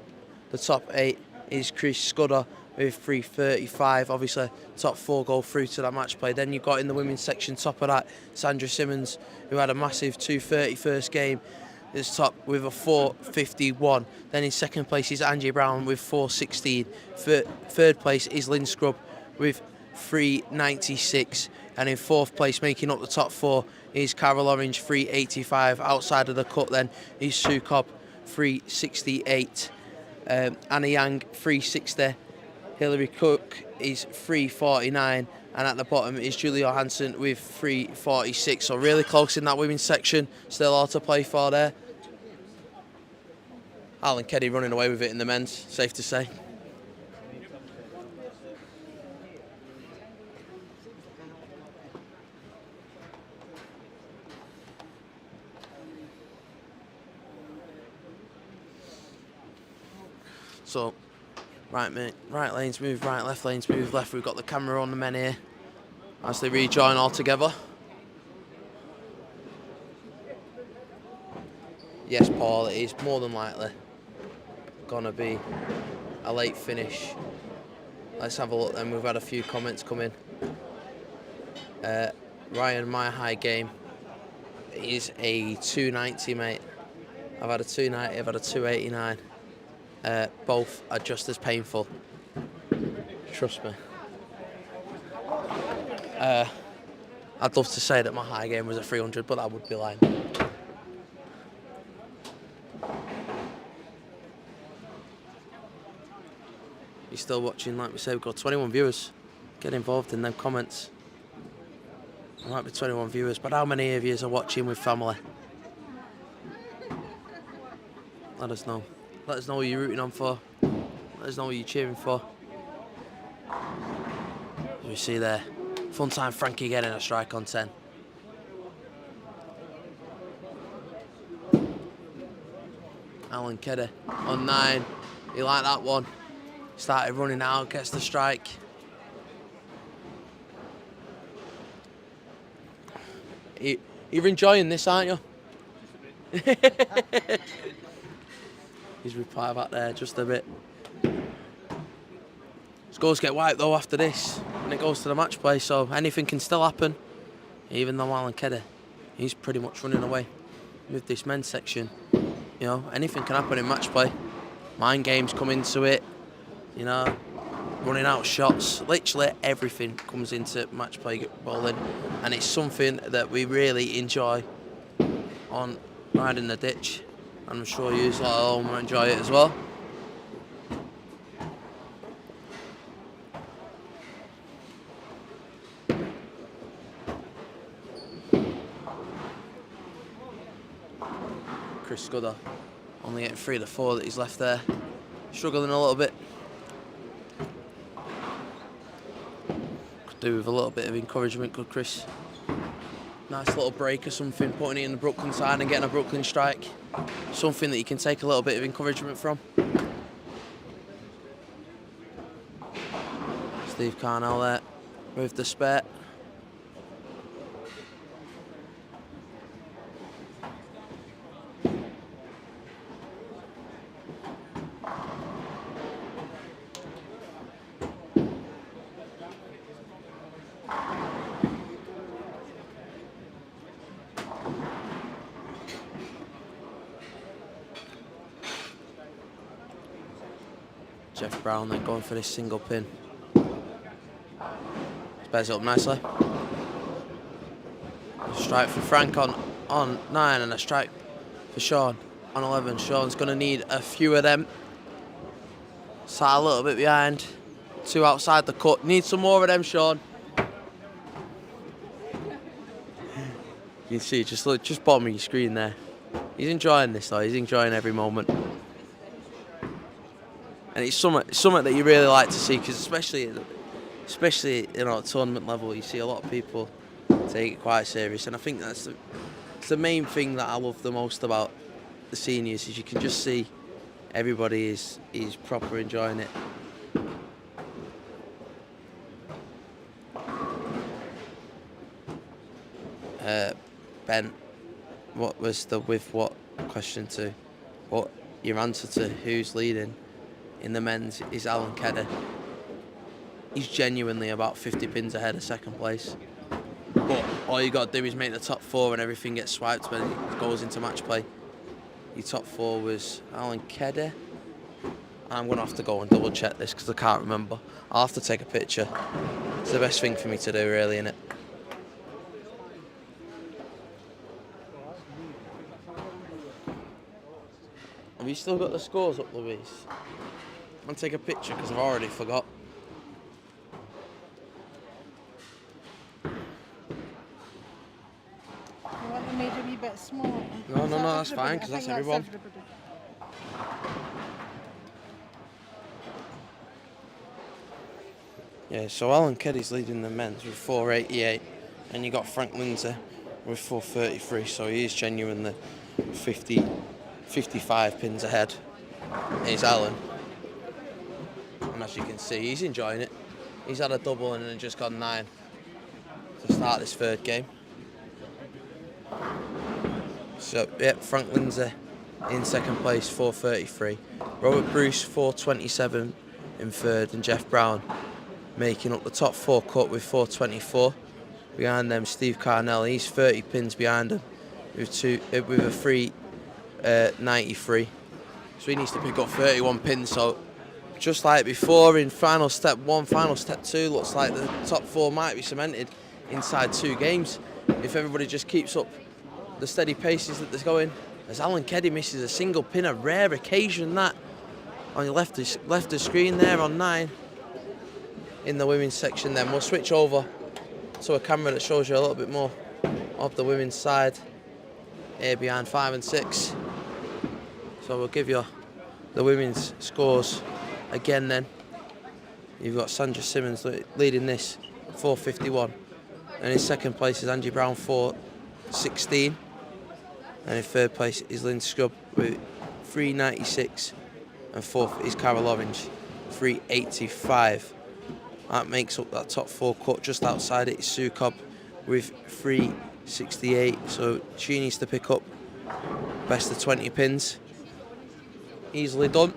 the top 8 is Chris Scudder with 335. Obviously, top 4 go through to that match play. Then you've got in the women's section, top of that, Sandra Simmons, who had a massive 230 first game. Is top with a 451. Then in second place is Angie Brown with 416. Third place is Lynn Scrub with 396. And in fourth place, making up the top 4, is Carol Orange, 385. Outside of the cut then is Sue Cobb, 368. Anna Yang, 360. Hillary Cook is 349. And at the bottom is Julia Johansson with 346. So really close in that women's section. Still all to play for there. Alan Keddy running away with it in the men's, safe to say. So, right lanes move right, left lanes move left. We've got the camera on the men here as they rejoin all together. Yes, Paul, it is more than likely gonna be a late finish. Let's have a look then. We've had a few comments come in. Ryan, my high game is a 290, mate. I've had a 290, I've had a 289. both are just as painful. Trust me. I'd love to say that my high game was a 300, but that would be lying. You're still watching, like we say, we've got 21 viewers. Get involved in them comments. There might be 21 viewers, but how many of you are watching with family? Let us know. Let us know who you're rooting on for. Let us know who you're cheering for. As we see there, Funtime Frankie getting a strike on 10. Alan Kedder on 9. He liked that one. Started running out, gets the strike. You're enjoying this, aren't you? His reply back there, just a bit. Scores get wiped though after this when it goes to the match play, so anything can still happen. Even though Alan Kedder, he's pretty much running away with this men's section. You know, anything can happen in match play. Mind games come into it, you know, running out shots. Literally everything comes into match play bowling, and it's something that we really enjoy on Riding the Ditch. I'm sure you at home enjoy it as well. Chris Scudder only getting 3 of the 4 that he's left there. Struggling a little bit. Could do with a little bit of encouragement, could Chris? Nice little break or something, putting it in the Brooklyn side and getting a Brooklyn strike. Something that you can take a little bit of encouragement from. Steve Carnell there with the spare. Jeff Brown then going for this single pin. Spares it up nicely. A strike for Frank on 9 and a strike for Sean on 11. Sean's going to need a few of them. Sat a little bit behind. 2 outside the cut. Need some more of them, Sean. You can see, just bottom of your screen there. He's enjoying this though. He's enjoying every moment. And it's something that you really like to see, because especially you know, at tournament level, you see a lot of people take it quite serious, and I think that's the main thing that I love the most about the seniors, is you can just see everybody is proper enjoying it. Ben, what was the with what question to? What your answer to who's leading in the men's is Alan Kedder. He's genuinely about 50 pins ahead of second place. But all you got to do is make the top 4 and everything gets swiped when it goes into match play. Your top 4 was Alan Kedder. I'm going to have to go and double check this because I can't remember. I'll have to take a picture. It's the best thing for me to do, really, innit? Have you still got the scores up, Louise? I'm going to take a picture because I've already forgot. You want them made a wee bit smaller? No, that's fine, because that's everyone. Yeah, so Alan Keddy's leading the men's with 488, and you got Frank Lindsay with 433, so he is genuinely 55 pins ahead. Here's Alan. And as you can see, he's enjoying it. He's had a double and then just got 9 to start this 3rd game. So, yeah, Frank Lindsay in 2nd place, 433. Robert Bruce, 427 in 3rd, and Jeff Brown making up the top 4 cut with 424. Behind them, Steve Carnell, he's 30 pins behind him with a 393. So he needs to pick up 31 pins. So just like before in final step 1, final step 2, looks like the top 4 might be cemented inside 2 games if everybody just keeps up the steady paces that they're going. As Alan Keddy misses a single pin, a rare occasion that, on your left of the screen there on 9 in the women's section. Then we'll switch over to a camera that shows you a little bit more of the women's side here behind 5 and 6. So we'll give you the women's scores again then. You've got Sandra Simmons leading this 451, and in second place is Angie Brown 416, and in third place is Lynn Scrub with 396, and fourth is Carol Orange 385. That makes up that top 4 cut. Just outside it is Sue Cobb with 368, so she needs to pick up best of 20 pins. Easily done.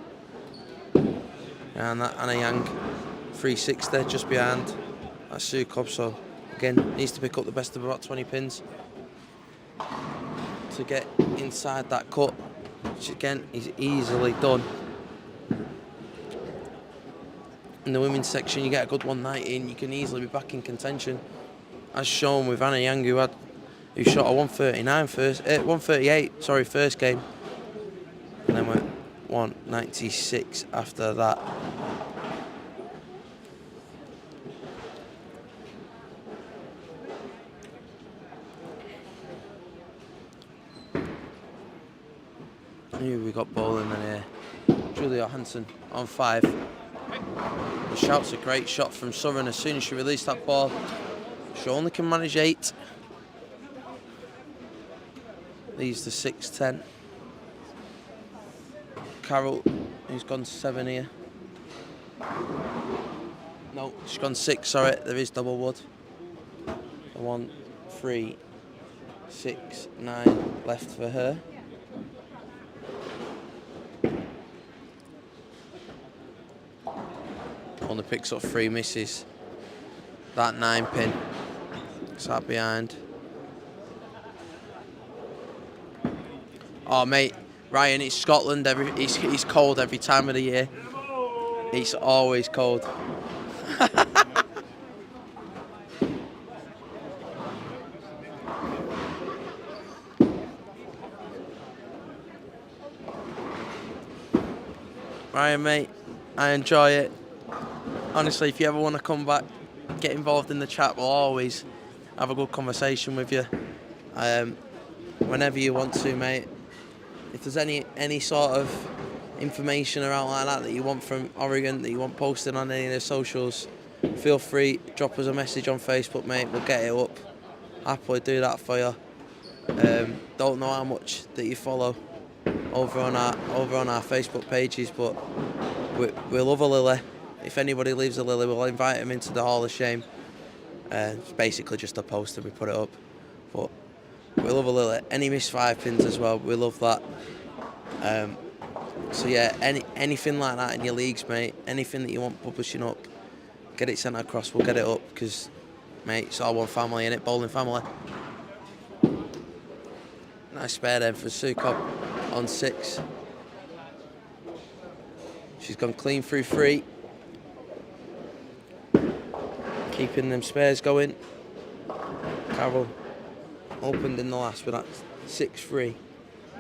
And that Anna Yang 360 just behind that Sue Cobb, so again needs to pick up the best of about 20 pins to get inside that cut, which again is easily done. In the women's section you get a good 190 and you can easily be back in contention, as shown with Anna Yang who shot a 138 first game, and then went 196 after that. Here we got bowling then here. Julia Hansen on 5. The shout's a great shot from Southern as soon as she released that ball. She only can manage 8. Leaves the 6-10. Carol, who's gone 7 here. No, she's gone 6, sorry, there is double wood. 1, 3, 6, 9 left for her. Only picks up 3 misses. That 9 pin. Sat behind. Oh mate, Ryan, it's Scotland. It's cold every time of the year. It's always cold. Ryan, mate, I enjoy it. Honestly, if you ever want to come back, get involved in the chat, we'll always have a good conversation with you. Whenever you want to, mate. If there's any sort of information around like that you want from Oregon, that you want posted on any of the socials, feel free, drop us a message on Facebook, mate. We'll get it up. Happily do that for you. Don't know how much that you follow over on our Facebook pages, but we love a lily. If anybody leaves a lily, we'll invite them into the Hall of Shame. It's basically just a poster, we put it up. But we love a lily. Any missed 5 pins as well, we love that. So yeah, anything like that in your leagues, mate, anything that you want publishing up, get it sent across, we'll get it up, because, mate, it's all one family, innit? Bowling family. Nice spare then for Sue Cobb on 6. She's gone clean through 3. Keeping them spares going. Carol opened in the last with that 6-3.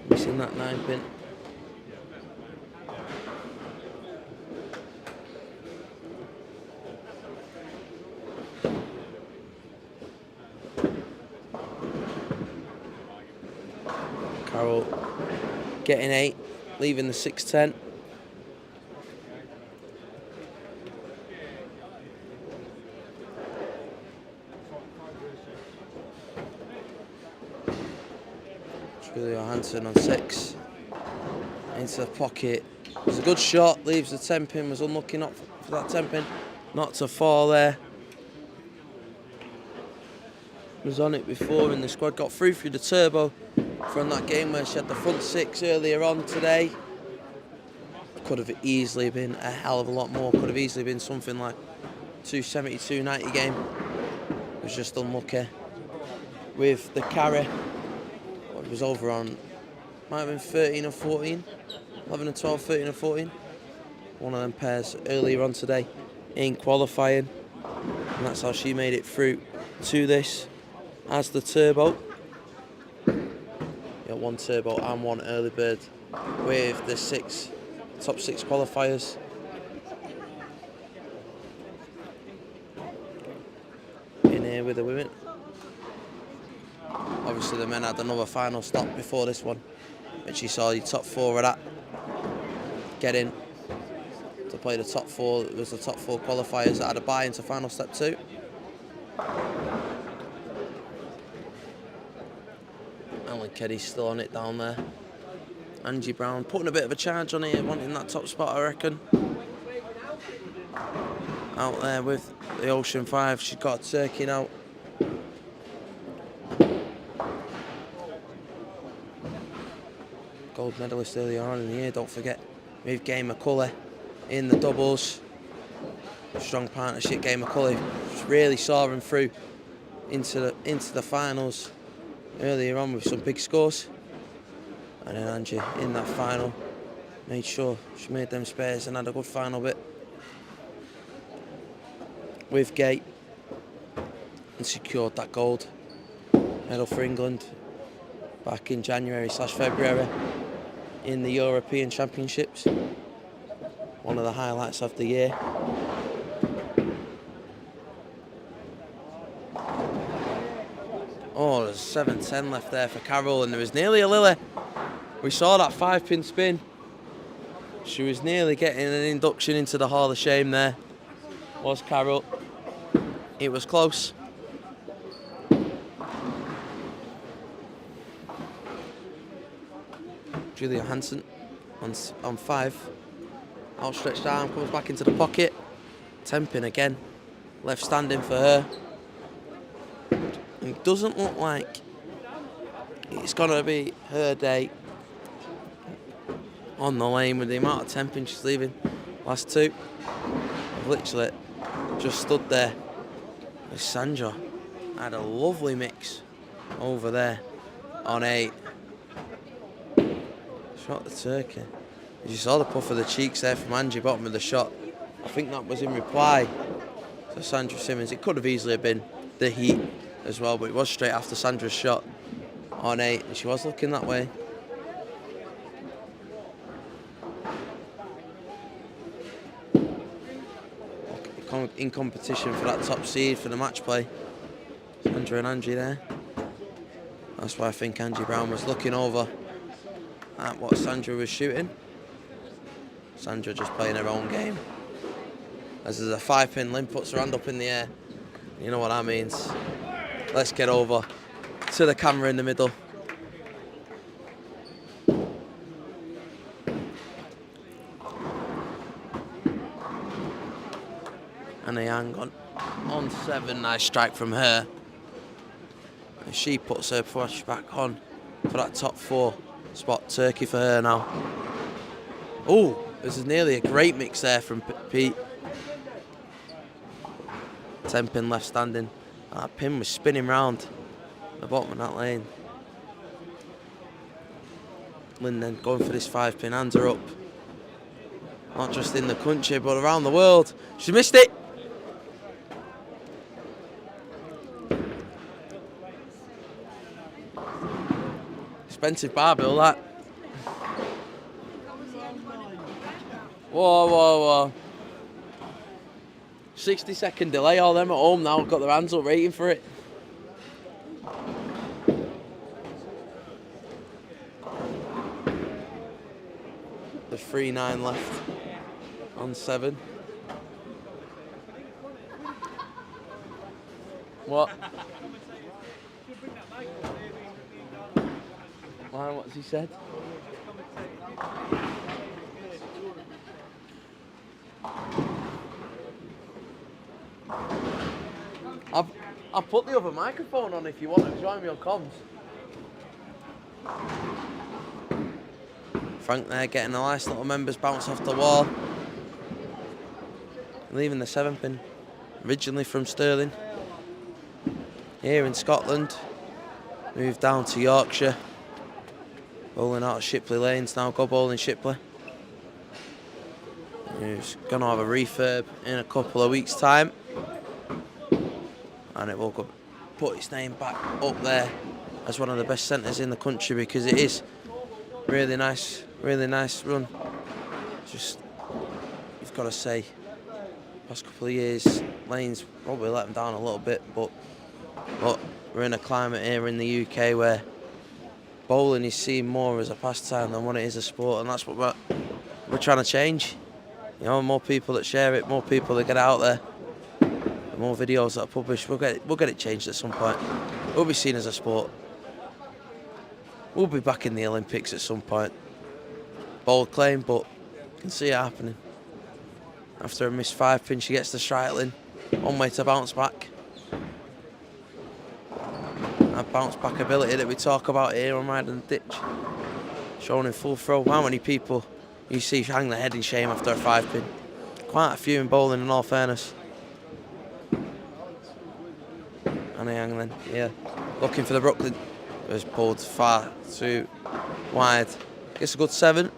Missing that 9 pin. Carol getting 8, leaving the 6-10. Julia Hansen on 6. Into the pocket. It was a good shot, leaves the 10 pin, was unlucky not for that 10 pin. Not to fall there. Was on it before in the squad, got through the turbo from that game where she had the front 6 earlier on today. Could have easily been a hell of a lot more, could have easily been something like 270, 290 game. Was just unlucky with the carry. It was over on, might have been 13 or 14. 11 and 12, 13 and 14. One of them pairs earlier on today in qualifying. And that's how she made it through to this as the turbo. You got one turbo and one early bird with the top six qualifiers. In here with the women. Obviously the men had another final stop before this one, which you saw your top four of that get in to play the top four. It was the top four qualifiers that had a bye into final step 2. Alan Keddy's still on it down there. Angie Brown putting a bit of a charge on here, wanting that top spot, I reckon. Out there with the Ocean 5, she's got a turkey now. Gold medalist earlier on in the year, don't forget. With Gay McCulley in the doubles. Strong partnership, Gay McCulley really soaring through into the finals earlier on with some big scores. And then Angie in that final made sure she made them spares and had a good final bit with Gay and secured that gold medal for England back in January/February in the European Championships. One of the highlights of the year. Oh, there's 7:10 left there for Carol, and there was nearly a lily. We saw that 5-pin spin. She was nearly getting an induction into the Hall of Shame there. Was Carol. It was close. Julia Hansen on 5. Outstretched arm comes back into the pocket. 10-pin again. Left standing for her. It doesn't look like it's going to be her day on the lane with the amount of 10-pin she's leaving. Last 2. I've literally just stood there with Sandra. Had a lovely mix over there on 8. Shot the turkey. You saw the puff of the cheeks there from Angie, bottom of the shot. I think that was in reply to Sandra Simmons. It could have easily been the heat as well, but it was straight after Sandra's shot on 8, and she was looking that way. In competition for that top seed for the match play. Sandra and Angie there. That's why I think Angie Brown was looking over at what Sandra was shooting. Sandra just playing her own game. As there's a 5-pin, Lynn puts her hand up in the air. You know what that means. Let's get over to the camera in the middle. And a Yang on 7, nice strike from her. And she puts her push back on for that top 4 spot. Turkey for her now. Oh, this is nearly a great mix there from Pete. 10-pin left standing. And that pin was spinning round the bottom of that lane. Lynn then going for this 5-pin, hands are up. Not just in the country, but around the world. She missed it. Expensive barbell, that. Whoa, whoa, whoa. 60-second delay. All them at home now got their hands up waiting for it. The 3-9 left on 7. What? Why? What's he said? I've put the other microphone on if you want to join me on comms. Frank there getting a nice little members bounce off the wall. Leaving the 7-pin, originally from Stirling. Here in Scotland, moved down to Yorkshire. Bowling out of Shipley Lanes now, go bowling Shipley. He's going to have a refurb in a couple of weeks' time, and it will put its name back up there as one of the best centres in the country, because it is really nice run. Just, you've got to say, past couple of years, Lanes probably let them down a little bit, but we're in a climate here in the UK where bowling is seen more as a pastime than what it is a sport, and that's what we're trying to change. You know, more people that share it, more people that get out there, the more videos that are published, we'll get it changed at some point. We'll be seen as a sport. We'll be back in the Olympics at some point. Bold claim, but you can see it happening. After a missed 5-pin, she gets the Streitling, on way to bounce back. That bounce back ability that we talk about here on Ride and Ditch, shown in full throw. How many people you see hang their head in shame after a 5-pin? Quite a few in bowling, in all fairness. Annie Yang then, yeah, looking for the Brooklyn. It was pulled far too wide. Gets a good 7.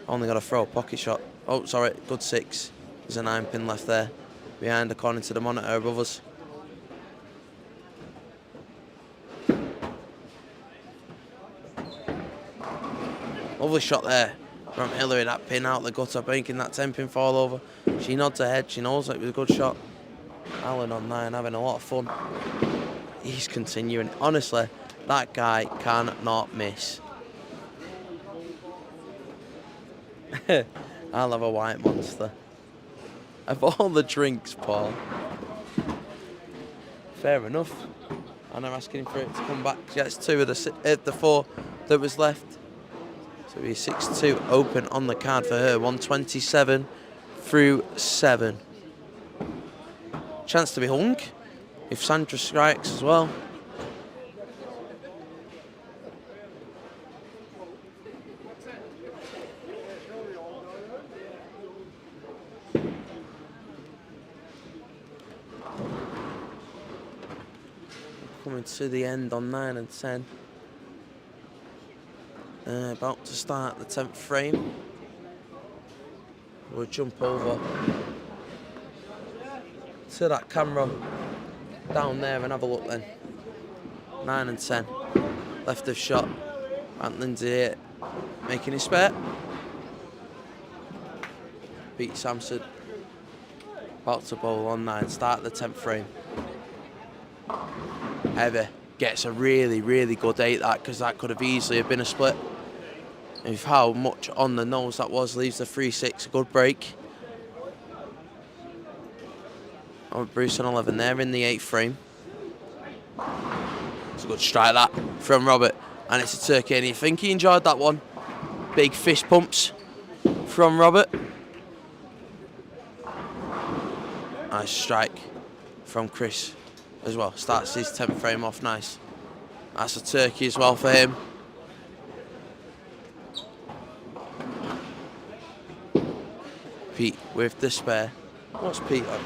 Only got a throw, pocket shot. Oh, sorry, good 6. There's a 9-pin left there, behind according to the monitor above us. Lovely shot there from Hillary, that pin out the gutter, making that 10-pin fall over. She nods her head, she knows it was a good shot. Alan on 9, having a lot of fun. He's continuing. Honestly, that guy cannot miss. I'll have a white monster. Of all the drinks, Paul. Fair enough. And I'm asking for it to come back. She gets 2 of the 4 that was left. So it'll be 6-2 open on the card for her. 127 through 7. Chance to be hung if Sandra strikes as well. Coming to the end on 9 and 10. About to start the 10th frame. We'll jump over to that camera down there and have a look then. 9 and 10. Left of shot. Ant Lindsay here making his spare. Pete Sampson about to bowl on 9. Start the 10th frame. Heather gets a really, really good 8 that, because that could have easily have been a split. And with how much on the nose that was, leaves the 3-6, a good break. Oh, Bruce on 11 there in the 8th frame. It's a good strike that from Robert, and it's a turkey, and you think he enjoyed that one. Big fist pumps from Robert. Nice strike from Chris as well. Starts his 10th frame off nice. That's a turkey as well for him. Pete with the spare. What's Pete on?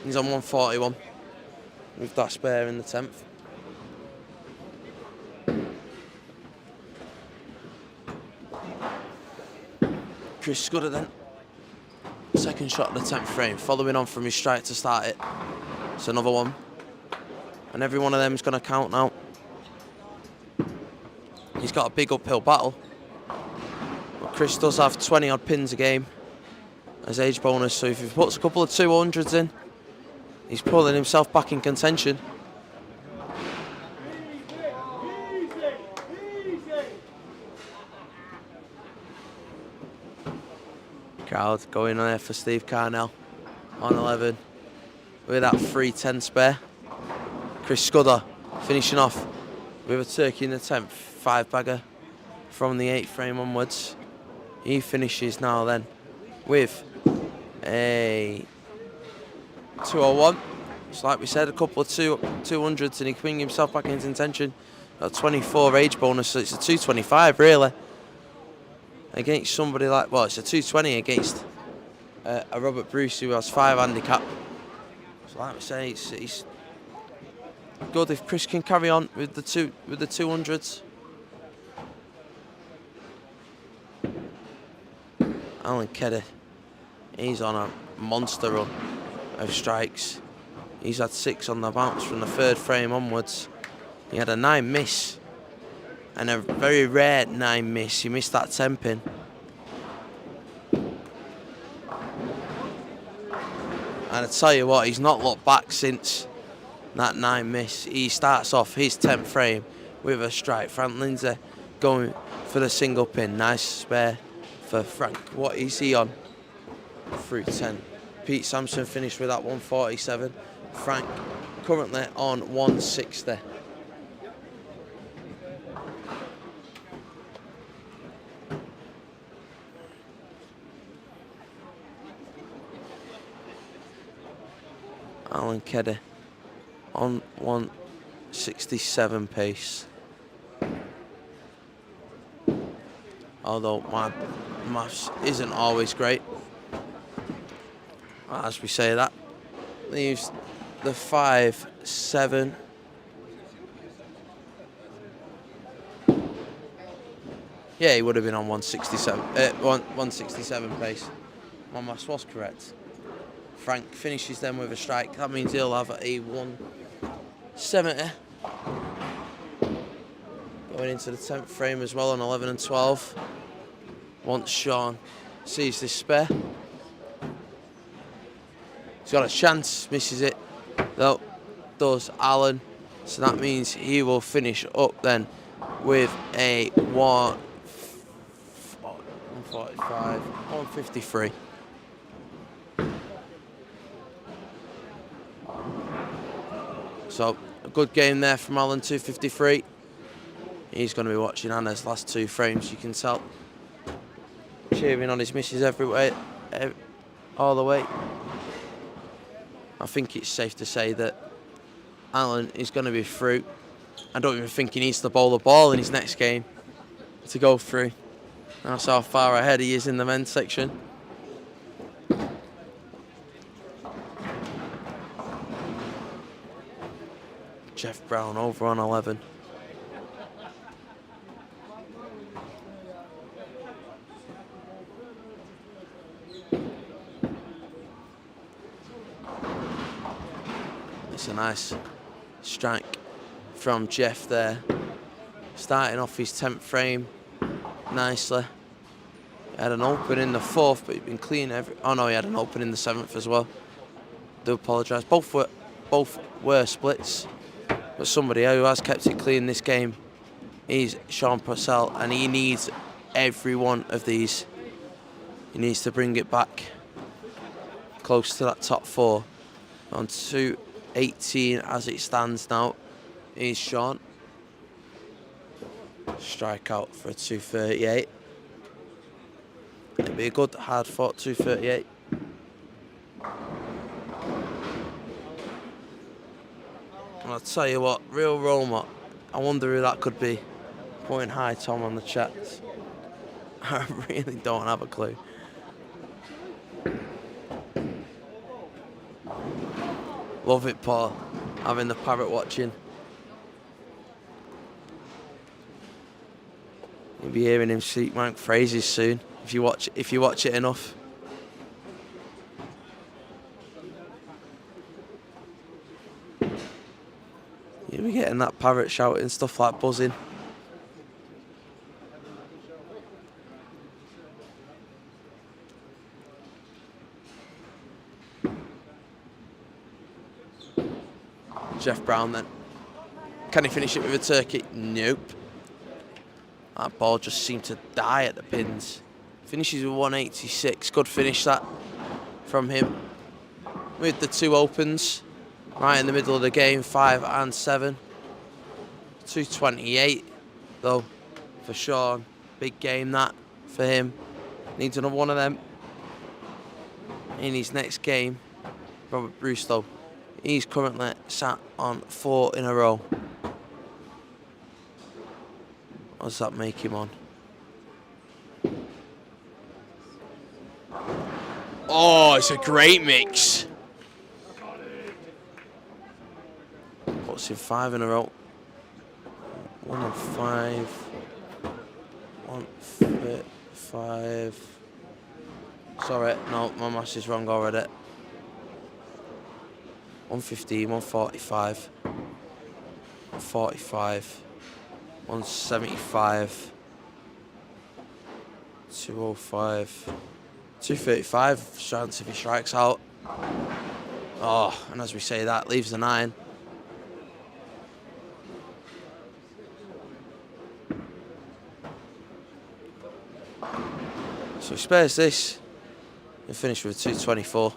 He's on 141 with that spare in the 10th. Chris Scudder then. Second shot of the 10th frame, following on from his strike to start it. It's another one. And every one of them is going to count now. He's got a big uphill battle. But Chris does have 20 odd pins a game as age bonus, so if he puts a couple of 200s in, he's pulling himself back in contention. Crowd going there for Steve Carnell on 11 with that 3-10 spare. Chris Scudder finishing off with a turkey in the 10th, 5-bagger from the 8th frame onwards. He finishes now then with a 201. So like we said, a couple of 200s, and he can bring himself back into contention. Got 24 age bonus, so it's a 225 really. Against somebody like, well, it's a 220 against a Robert Bruce who has 5 handicap. So like we say, it's good if Chris can carry on with the 200s. Alan Kedder, he's on a monster run of strikes. He's had 6 on the bounce from the 3rd frame onwards. He had a 9 miss, and a very rare 9 miss. He missed that 10 pin. And I tell you what, he's not looked back since that 9 miss. He starts off his 10th frame with a strike. Frank Lindsay going for the single pin. Nice spare for Frank. What is he on? Through 10. Pete Sampson finished with that 147. Frank currently on 160. Alan Kedder on 167 pace. Although my maths isn't always great, as we say that, leaves the 5-7. Yeah, he would have been on 167 pace. My maths was correct. Frank finishes them with a strike. That means he'll have a 170. Going into the 10th frame as well on 11 and 12. Once Sean sees this spare, he's got a chance, misses it. Though, does Alan. So that means he will finish up then with a 145, 153. So, a good game there from Alan, 253. He's going to be watching Anna's last 2 frames, you can tell. Cheering on his missus everywhere, all the way. I think it's safe to say that Alan is going to be through. I don't even think he needs to bowl the ball in his next game to go through. That's how far ahead he is in the men's section. Jeff Brown over on 11. It's a nice strike from Jeff there. Starting off his 10th frame nicely. He had an open in the 4th, but he'd been clean oh no, he had an open in the 7th as well. Do apologise. Both were splits. But somebody who has kept it clean this game is Sean Purcell, and he needs every one of these. He needs to bring it back close to that top 4. On 218 as it stands now is Sean. Strikeout for a 238. It'll be a good hard fought 238. I'll tell you what, real Roma, I wonder who that could be. Point hi, Tom, on the chat. I really don't have a clue. Love it, Paul, having the parrot watching. You'll be hearing him speak Mike phrases soon if you watch it enough. You'll be getting that parrot shouting stuff like buzzing. Jeff Brown then. Can he finish it with a turkey? Nope. That ball just seemed to die at the pins. Finishes with 186. Good finish that from him. With the 2 opens. Right in the middle of the game, 5 and 7. 228 though for Sean. Big game that for him. Needs another one of them in his next game. Robert Bruce though, he's currently sat on 4 in a row. What does that make him on? Oh, it's a great mix. Puts in 5 in a row. 1 and 5. 1, 5. Sorry, no, my maths is wrong already. 115, 145, 145, 175, 205, 235 chance if he strikes out. Oh, and as we say that, leaves the 9. So he spares this and finish with a 224.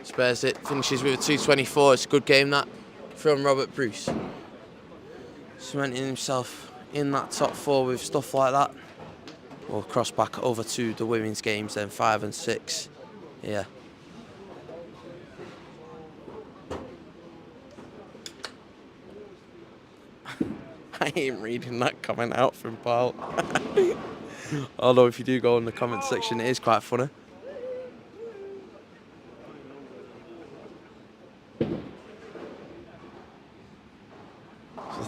Spares it, finishes with a 224. It's a good game that from Robert Bruce. Cementing himself in that top 4 with stuff like that. We'll cross back over to the women's games then, 5 and 6. Yeah. I ain't reading that comment out from Paul. Although if you do go in the comment section, it is quite funny.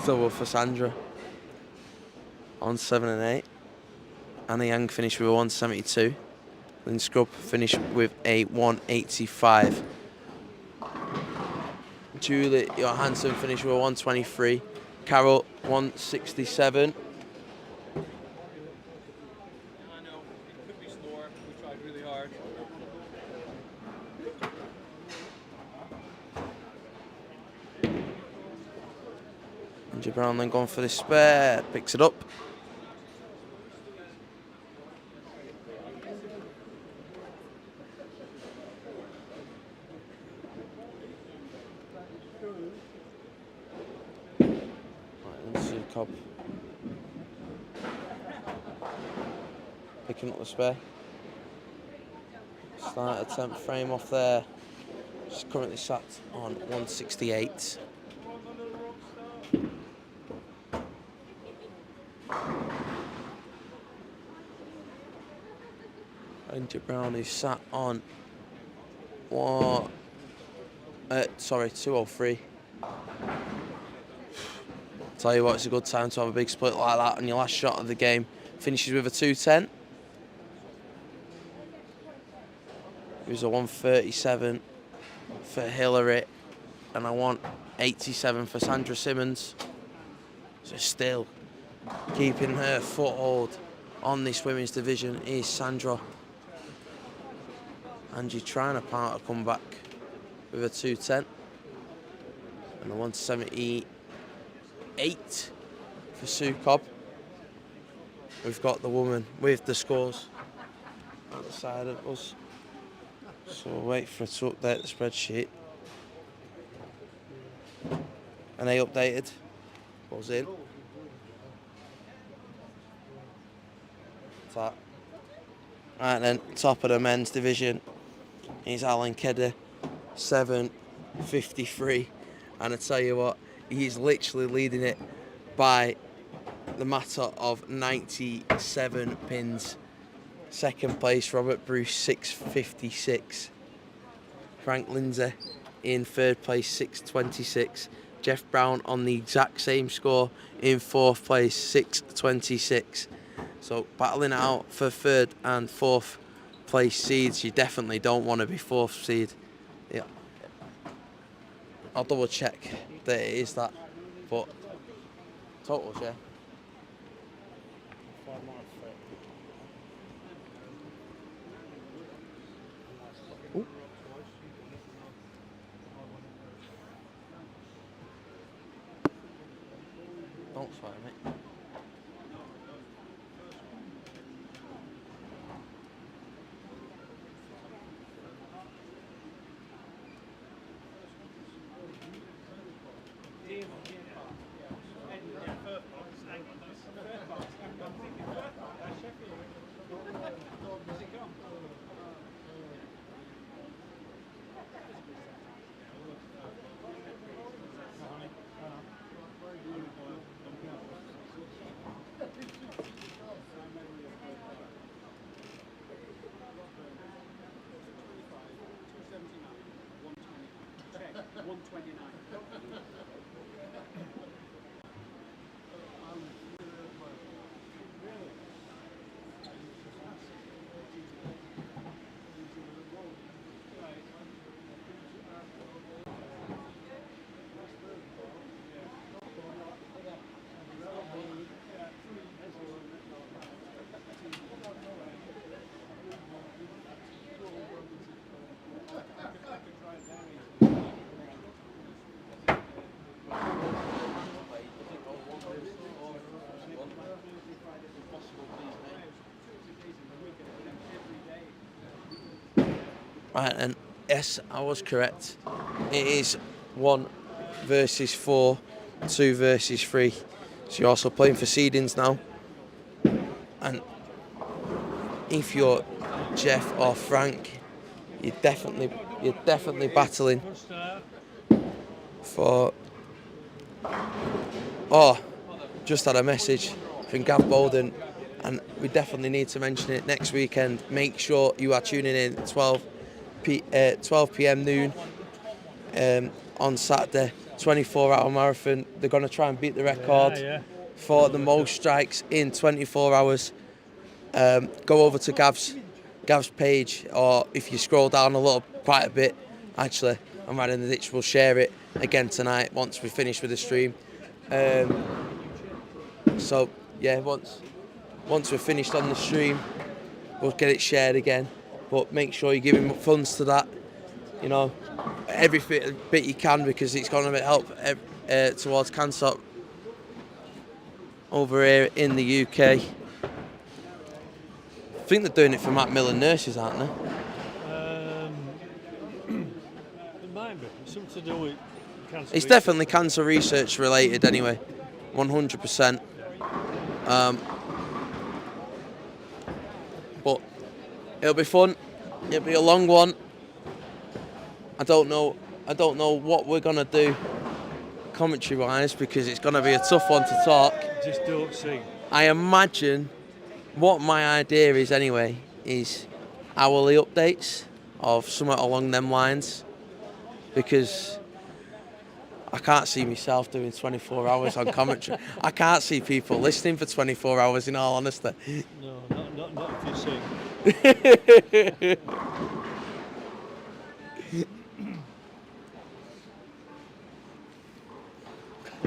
Double for Sandra on 7 and 8. Anna Yang finished with a 172. Lynn Scrub finished with a 185. Julie Johansson finished with a 123. Carol 167. I know, it could be slower. We tried really hard. Andrew Brown then going for the spare, picks it up. Right, then Sue Cobb picking up the spare. Start attempt frame off there. She's currently sat on 168. Andrew Brown is sat on 203. Tell you what, it's a good time to have a big split like that on your last shot of the game. Finishes with a 210. It was a 137 for Hillary and a 187 for Sandra Simmons. So still keeping her foothold on this women's division is Sandra. Angie trying to part a comeback with a 210 and a 178 for Sue Cobb. We've got the woman with the scores at the side of us, so we'll wait for it to update the spreadsheet. And they updated, was in. That. Right then, top of the men's division is Alan Kedder, 753, and I tell you what, he's literally leading it by the matter of 97 pins. Second place, Robert Bruce, 656. Frank Lindsay in third place, 626. Jeff Brown on the exact same score in fourth place, 626. So battling it out for third and fourth place seeds. You definitely don't want to be fourth seed. Yeah, I'll double check that it is that, but totals, yeah. Ooh. Don't swear, mate. Right, and yes, I was correct. It is 1 versus 4, 2 versus 3. So you're also playing for seedings now. And if you're Jeff or Frank, you're definitely battling Good start. for. Oh, just had a message from Gav Bolden, and we definitely need to mention it next weekend. Make sure you are tuning in at 12 p.m. noon on Saturday. 24-hour marathon. They're going to try and beat the record for the most strikes in 24 hours. Go over to Gav's page, or if you scroll down quite a bit, actually, I'm right in the ditch. We'll share it again tonight once we finish with the stream. So yeah, once we're finished on the stream, we'll get it shared again. But make sure you give him funds to that. You know, every bit you can, because it's going to help towards cancer over here in the UK. I think they're doing it for Macmillan nurses, aren't they? It might be. It's something to do with cancer. It's definitely cancer research related anyway, 100%. But it'll be fun. It'll be a long one. I don't know what we're gonna do commentary-wise, because it's gonna be a tough one to talk. Just don't sing. I imagine what my idea is anyway is hourly updates of somewhat along them lines, because I can't see myself doing 24 hours on commentary. I can't see people listening for 24 hours, in all honesty. No, not if you sing.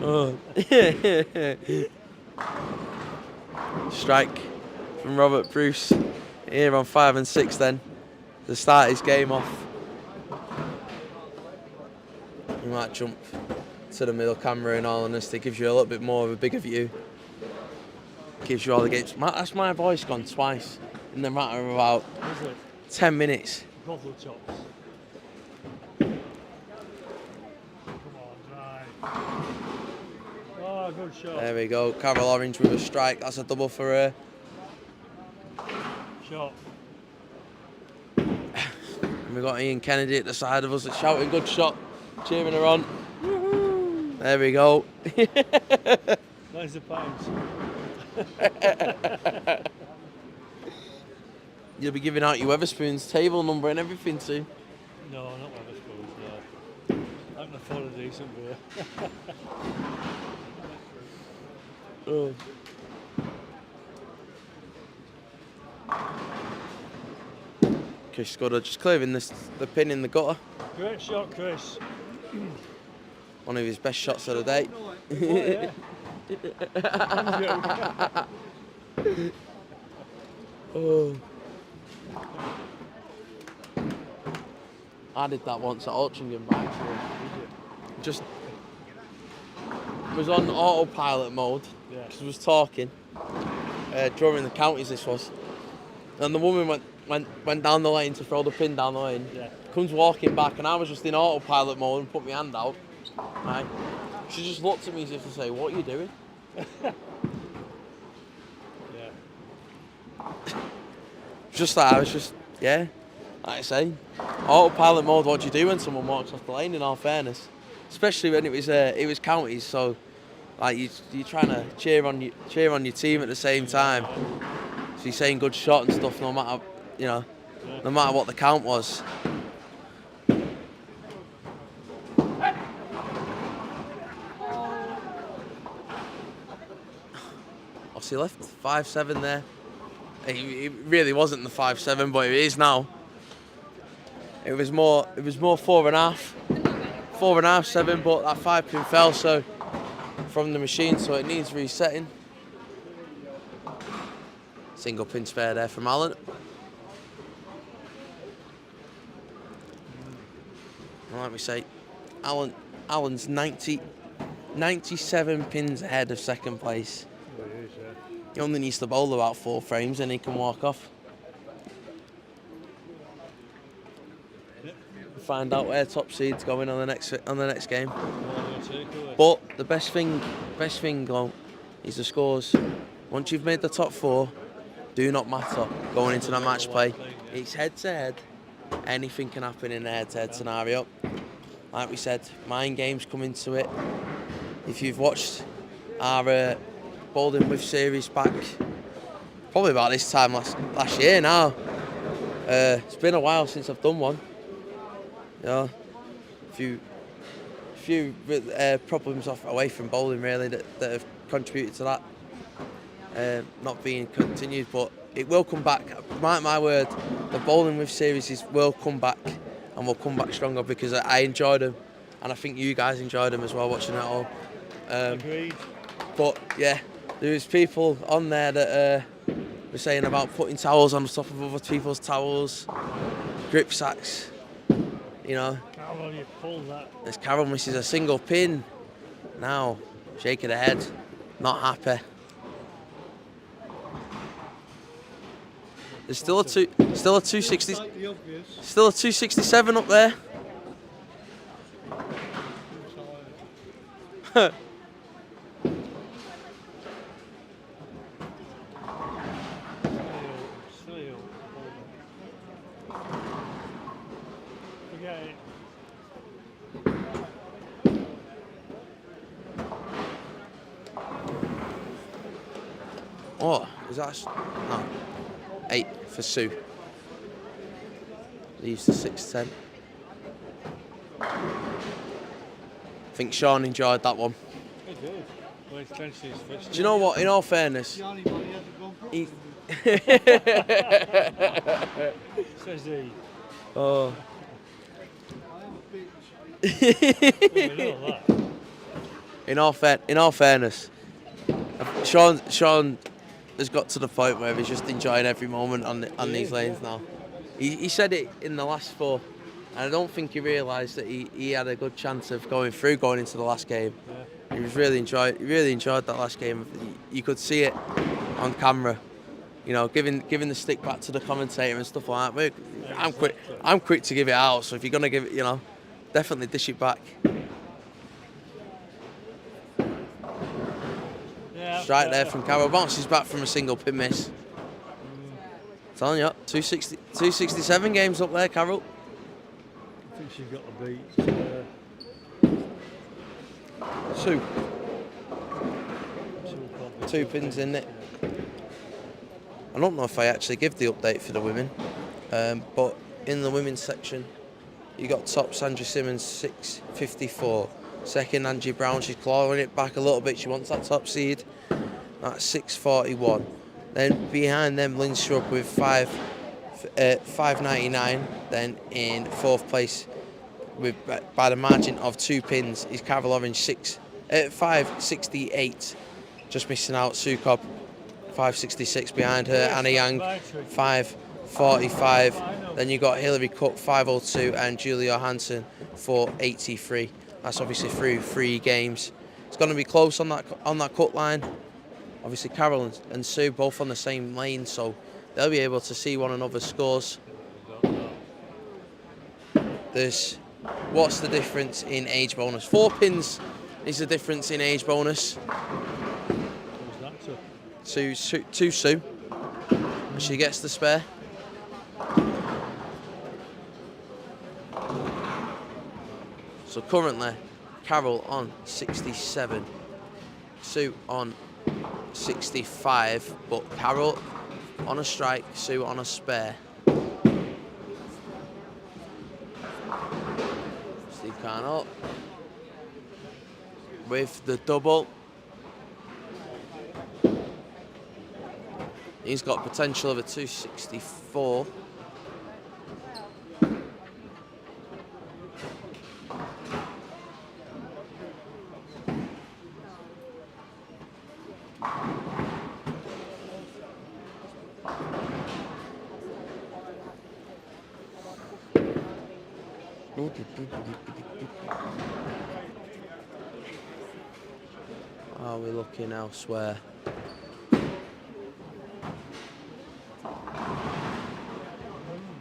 Oh. Strike from Robert Bruce here on 5 and 6 then to start his game off. You might jump to the middle camera, in all honesty. Gives you a little bit more of a bigger view. Gives you all the games. That's my voice gone twice in the matter of about 10 minutes. Bottle tops. Come on, drive. Oh, good shot. There we go. Carol Orange with a strike. That's a double for her. Shot. And we've got Ian Kennedy at the side of us that's shouting good shot, cheering her on. Woo-hoo. There we go. There's the pounds. You'll be giving out your Wetherspoons table number and everything soon. No, not Wetherspoons, no. I can afford a decent beer. Oh. Chris Scudder just clearing the pin in the gutter. Great shot, Chris. One of his best shots of the day. Oh. I did that once at Altrincham, actually. Just was on autopilot mode because I was talking during the counties. This was, and the woman went down the lane to throw the pin down the lane. Yeah. Comes walking back, and I was just in autopilot mode and put my hand out. Right. She just looked at me as if to say, "What are you doing?" Yeah. Just that, I was just, like I say, autopilot mode. What do you do when someone walks off the lane? In all fairness, especially when it was counties, so like you're trying to cheer on your team at the same time. So you're saying good shot and stuff, no matter no matter what the count was. what's he left? 5'7" there. He really wasn't the 5'7", but it is now. It was more 4.5, 4.5, 7, but that 5-pin fell so from the machine, so it needs resetting. Single pin spare there from Alan. And like we say, Alan's 97 pins ahead of second place. He only needs to bowl about 4 frames and he can walk off. Find out where top seed's going on the next game. But the best thing though, is the scores. Once you've made the top 4, do not matter going into that match play. It's head to head. Anything can happen in a head to head scenario. Like we said, mind games come into it. If you've watched our Bowling With series back, probably about this time last year now. It's been a while since I've done one. You know, a few problems away from bowling really that have contributed to that not being continued, but it will come back. Mark my word, the Bowling With series will come back, and will come back stronger because I enjoyed them, and I think you guys enjoyed them as well watching it all. Agreed. But yeah, there was people on there that were saying about putting towels on the top of other people's towels, grip sacks. You know, Carol, you pulled that. as Carol misses a single pin. Now, shaking her head, not happy. There's still a 260, Like the obvious. still a 267 up there. Still. Forget it. Oh, is that? No. 8 for Sue. Leaves the 6-10. I think Sean enjoyed that one. He did. Well, it's clenched his fist. Do you know what? In all fairness, Johnny Money hasn't gone for he. Says he. Oh. I am a bitch. We know that. In all fairness, Sean has got to the point where he's just enjoying every moment on these lanes now. He said it in the last 4, and I don't think he realised that he had a good chance of going into the last game. Yeah. He really enjoyed that last game. You could see it on camera. You know, giving the stick back to the commentator and stuff like that. I'm quick to give it out. So if you're gonna give it, you know, definitely dish it back. Yeah. Strike there from Carroll. Bounces back from a single pin miss. Telling you, 267 games up there, Carroll. I think she's got the beat. Sue. Probably 2 pins in it. I don't know if I actually give the update for the women, but in the women's section, you got top Sandra Simmons 654, second Angie Brown. She's clawing it back a little bit. She wants that top seed. That's 641. Then behind them, Lynn Shrub with 599. Then in 4th place, with by the margin of 2 pins, is Carol Orange 568. Just missing out Sue Cobb, 566 behind her. Anna Young, 545. Then you got Hilary Cook, 502, and Julia Hansen, 483. That's obviously through 3 games. It's going to be close on that cut line. Obviously, Carol and Sue both on the same lane, so they'll be able to see one another's scores. What's the difference in age bonus? 4 pins is the difference in age bonus. What's that to? To Sue. She gets the spare. So currently, Carol on 67, Sue on 65, but Carol on a strike, Sue on a spare. Steve Carnell with the double. He's got potential of a 264. Are we looking elsewhere?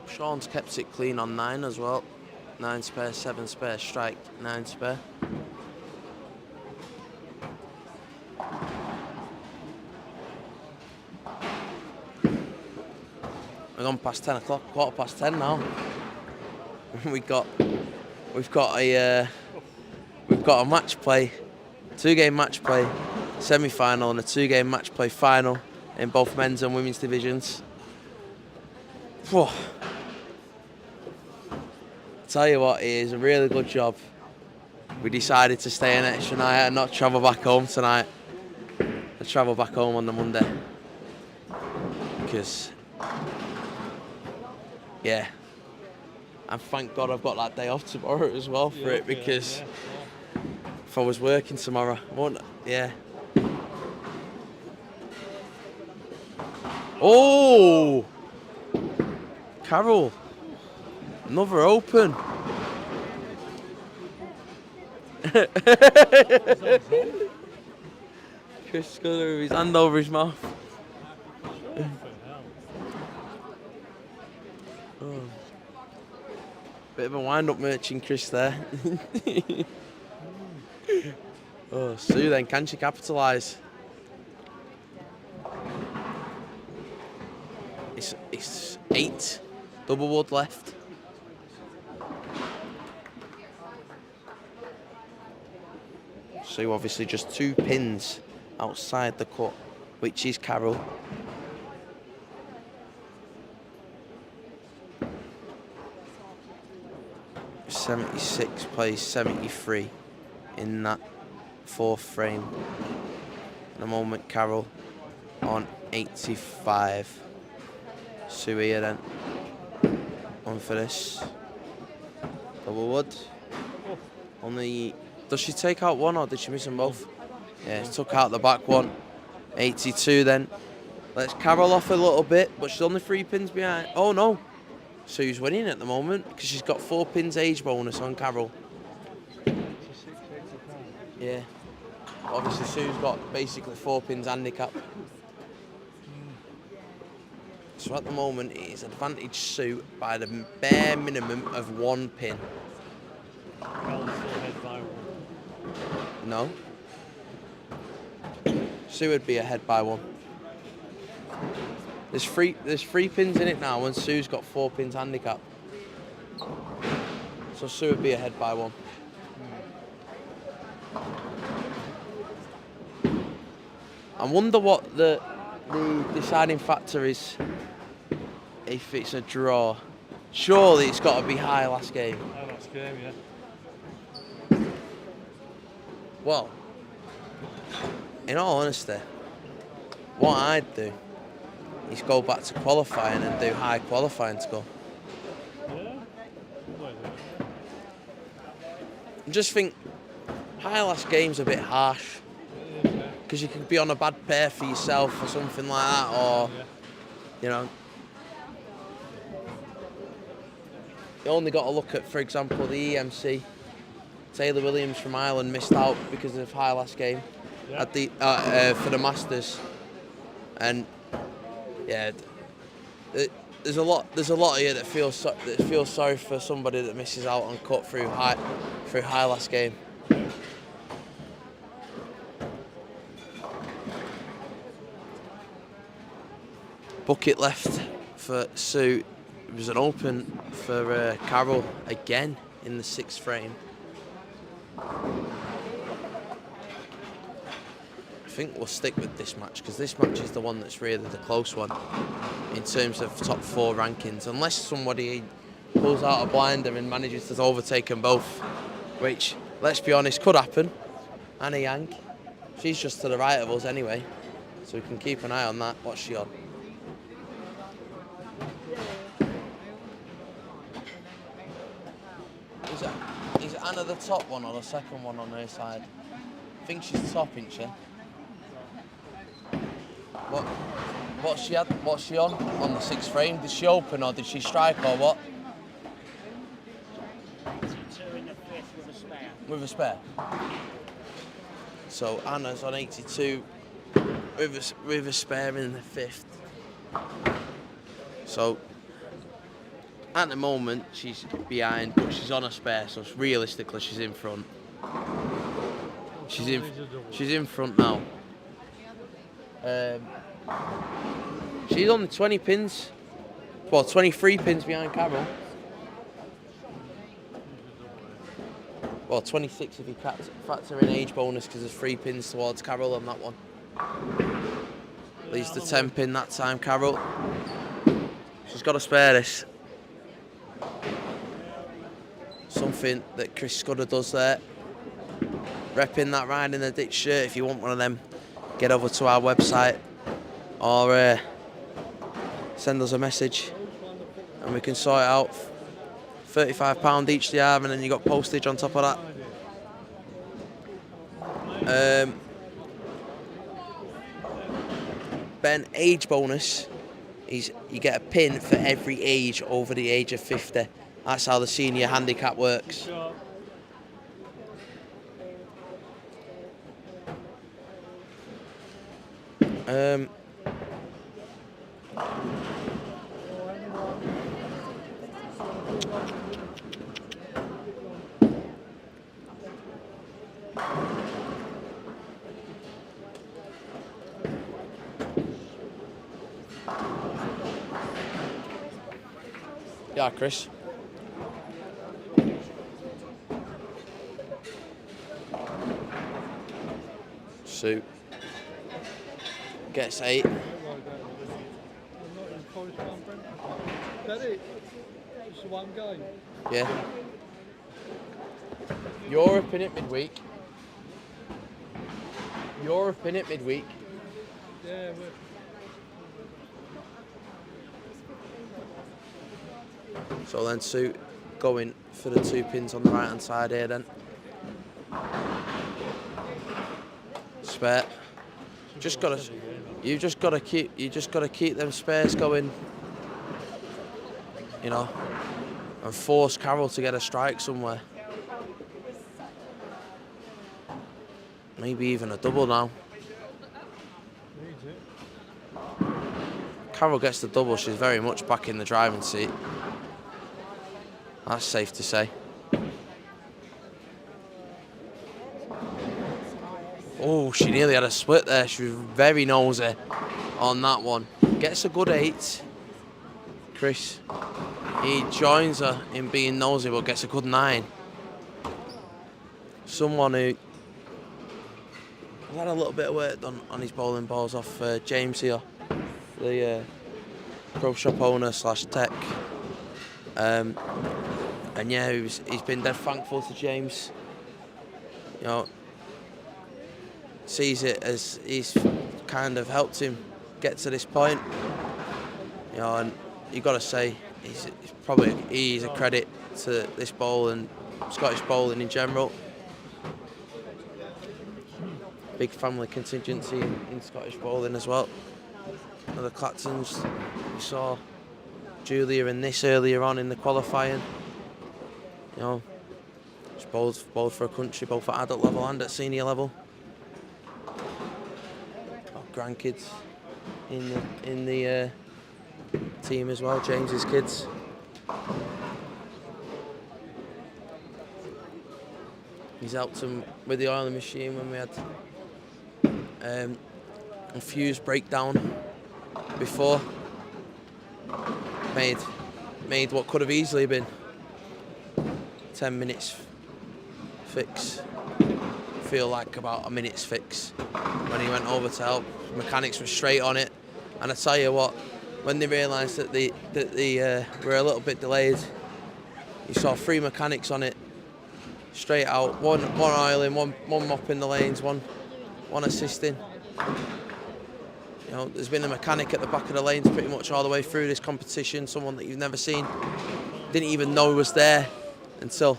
Sean's kept it clean on 9 as well. 9 spare, 7 spare, strike, 9 spare. We're gone past 10 o'clock, quarter past 10 now. we've got a match play, 2-game match play semi-final and a 2-game match play final in both men's and women's divisions. Whew. Tell you what, it is a really good job. We decided to stay an extra night and not travel back home tonight. I travel back home on the Monday because, yeah, and thank God I've got that day off tomorrow as well for it, because if I was working tomorrow, I wouldn't. Yeah. Oh, Carroll, another open. Chris Scudder with his hand over his mouth. Oh. Bit of a wind-up merchant, Chris, there. Oh, Sue then, can she capitalise? It's 8 double wood left. Sue obviously just 2 pins outside the cut, which is Carroll. '76 plays 73 in that 4th frame. In a moment, Carroll on 85. Sue here then. On for this. Double wood. Only. Does she take out one or did she miss them both? Yeah, she took out the back one. 82 then. Let's Carroll off a little bit, but she's only 3 pins behind. Oh no. Sue's winning at the moment because she's got 4 pins age bonus on Carroll. Yeah. Obviously Sue's got basically 4 pins handicap. So at the moment it is advantage Sue by the bare minimum of 1 pin. No. Sue would be ahead by 1. There's 3 pins in it now and Sue's got 4 pins handicap. So Sue would be ahead by 1. I wonder what the deciding factor is if it's a draw. Surely it's got to be high last game. High last game, yeah. Well, in all honesty, what I'd do is go back to qualifying and do high qualifying score. Yeah. I just think high last game's a bit harsh because you could be on a bad pair for yourself or something like that, or you know, you only got to look at, for example, the EMC. Taylor Williams from Ireland missed out because of high last game at the for the Masters, and yeah, there's a lot here that feels sorry for somebody that misses out on cut through high last game. Bucket left for Sue. It was an open for Carroll again in the 6th frame. I think we'll stick with this match because this match is the one that's really the close one in terms of top 4 rankings, unless somebody pulls out a blinder and manages to overtake them both, which, let's be honest, could happen. Anna Yang, she's just to the right of us anyway, so we can keep an eye on that. What's she on? Is Anna the top one or the second one on her side? I think she's top, isn't she? What's she on the sixth frame? Did she open or did she strike or what? Two in the fifth with a spare. With a spare. So Anna's on 82 with a spare in the fifth. So at the moment she's behind, but she's on a spare, so realistically she's in front. She's in front now. She's on the 20 pins. Well, 23 pins behind Carol. Well, 26 if you factor in age bonus, because there's 3 pins towards Carol on that one. Leaves the 10 pin that time, Carol. She's got to spare this. Something that Chris Scudder does there. Repping that Ride in the Ditch shirt. If you want one of them, get over to our website or send us a message and we can sort it out. £35 each they are, and then you got postage on top of that. Ben, age bonus is you get a pin for every age over the age of 50. That's how the senior handicap works. Yeah, Chris. Suit. Gets 8. That it? It's the one game. Yeah. Europe in it midweek. Europe in it midweek. Yeah, So then Suit going for the 2 pins on the right hand side here then. Spare. You just gotta keep them spares going. You know, and force Carol to get a strike somewhere. Maybe even a double now. Carol gets the double, she's very much back in the driving seat. That's safe to say. Oh, she nearly had a split there. She was very nosy on that one. Gets a good 8. Chris, he joins her in being nosy, but gets a good 9. Someone who had a little bit of work done on his bowling balls off James here, the pro shop owner / tech. And yeah, he's been dead thankful to James. You know, sees it as he's kind of helped him get to this point. You know, and you got to say he's a credit to this bowl and Scottish bowling in general. Big family contingency in Scottish bowling as well. The Clactons, we saw Julia in this earlier on in the qualifying. You know, just bowled for a country, both at adult level and at senior level. Got grandkids in the team as well, James's kids. He's helped him with the oiling machine when we had a fuse breakdown before. Made what could have easily been 10 minutes fix feel like about a minute's fix. When he went over to help, mechanics were straight on it, and I tell you what, when they realised that they were a little bit delayed, you saw 3 mechanics on it straight out, one oiling, one mopping the lanes, one assisting. You know, there's been a mechanic at the back of the lanes pretty much all the way through this competition, someone that you've never seen, didn't even know was there until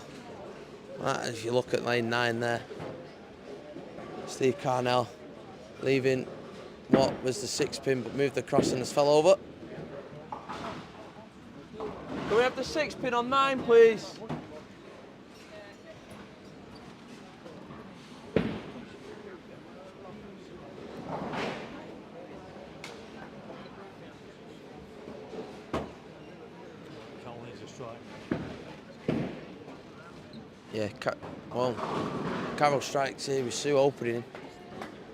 If you look at lane 9 there, Steve Carnell leaving what was the 6 pin but moved the cross and has fell over. Can we have the 6 pin on 9, please? Can't wait to strike. Yeah, well, Carroll strikes here with Sue opening,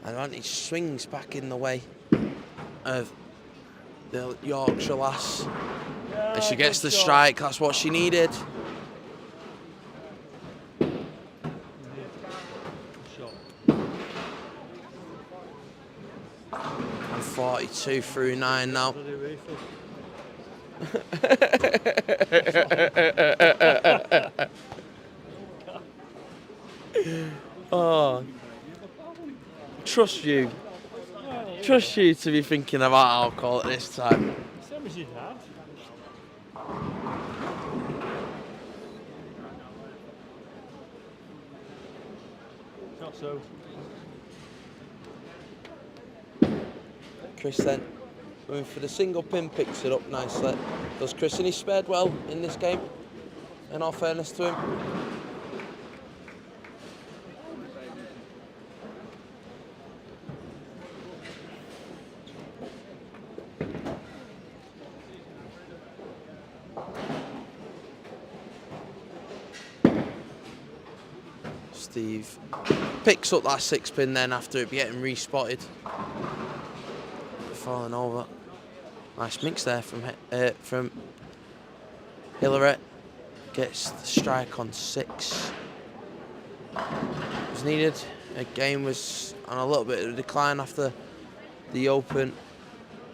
and Advantage swings back in the way of the Yorkshire lass. And she gets the strike, that's what she needed. Shot. And 42 through 9 now. Bloody refill. Oh, trust you to be thinking about alcohol at this time. Same as your dad. Not so. Chris then going for the single pin, picks it up nicely. Does Chris, and he spared well in this game, in all fairness to him. Steve picks up that 6 pin then after it getting respotted. Falling over. Nice mix there from Hillary. Gets the strike on 6. Was needed. Game was on a little bit of a decline after the open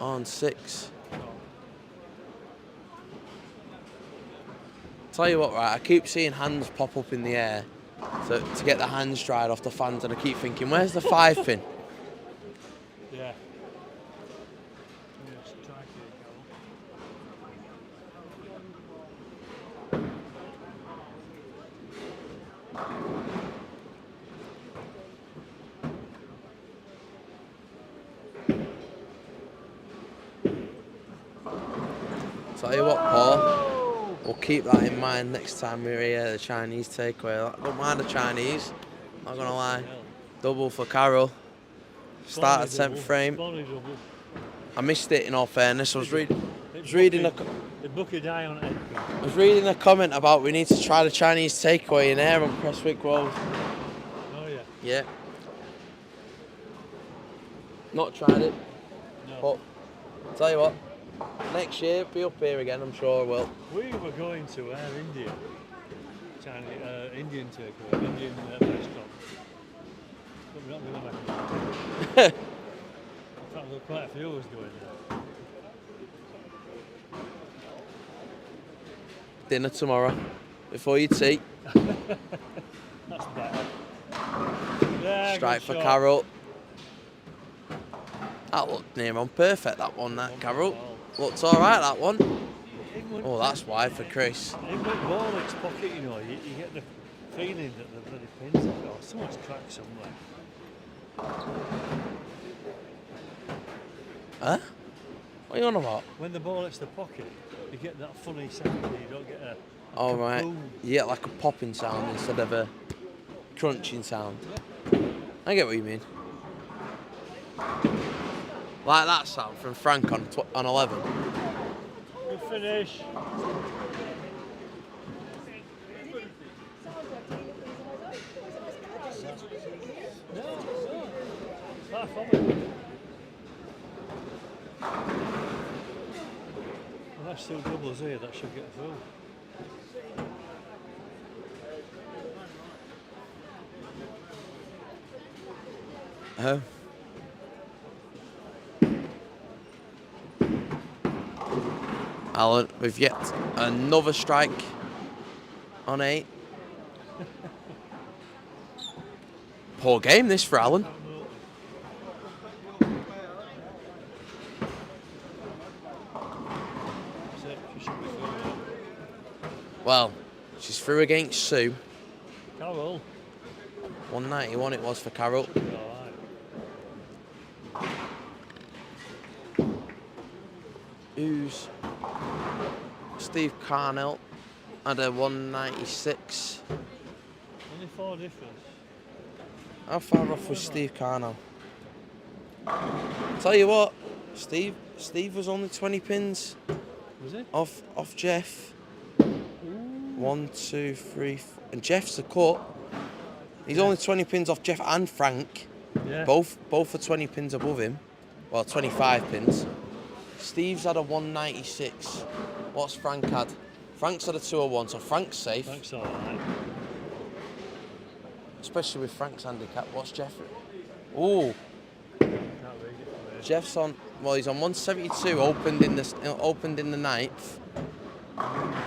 on 6. Tell you what, right, I keep seeing hands pop up in the air to get the hands dried off the fans, and I keep thinking, where's the 5 pin? Yeah. Strike it, Tell you what, Paul, we'll keep that in mind next time we're here, the Chinese takeaway. I don't mind the Chinese, not gonna lie. Double for Carroll. Start at 10th frame. I missed it in all fairness. I was reading a comment about we need to try the Chinese takeaway in here on Prestwick Road. Oh yeah. Yeah. Not tried it, No. but tell you what, next year be up here again, I'm sure I will. We were going to Air India, Chinese, Indian takeaway, Indian restaurant. But we're not going back. In fact, there were quite a few of us going there. Dinner tomorrow, before your tea. That's better. Yeah, Strike good for shot. Carroll. That looked near on perfect, that one, that Carroll. Looks alright, that one. Oh, that's wide for Chris. In Warwick's pocket, you know, you get the feeling that the bloody pins have got. Someone's cracked somewhere. Huh? What are you on about? When the ball hits the pocket, you get that funny sound. You don't get a Oh, right. kaboom. You get like a popping sound instead of a crunching sound. I get what you mean. Like that sound from Frank on 11. Good finish. Far from it. Well, that's still doubles here, that should get through. Alan, we've yet another strike on 8. Poor game this for Alan. That's it, she should be through. Well, she's through against Sue. Carroll Carroll. 191 it was for Carroll. Alright. Who's Steve Carnell had a 196. Only 4 difference. How far off was Steve Carnell? Tell you what, Steve was only 20 pins Was it? off Jeff. 1, 2, 3, and Jeff's the cut. He's only 20 pins off Jeff and Frank. Yeah. Both are 20 pins above him. Well, 25 pins. Steve's had a 196. What's Frank had? Frank's had a 201, so Frank's safe. Frank's alright. Especially with Frank's handicap. What's Jeff? Oh, Can't read it from here. Jeff's on. Well, he's on 172. Opened in the ninth.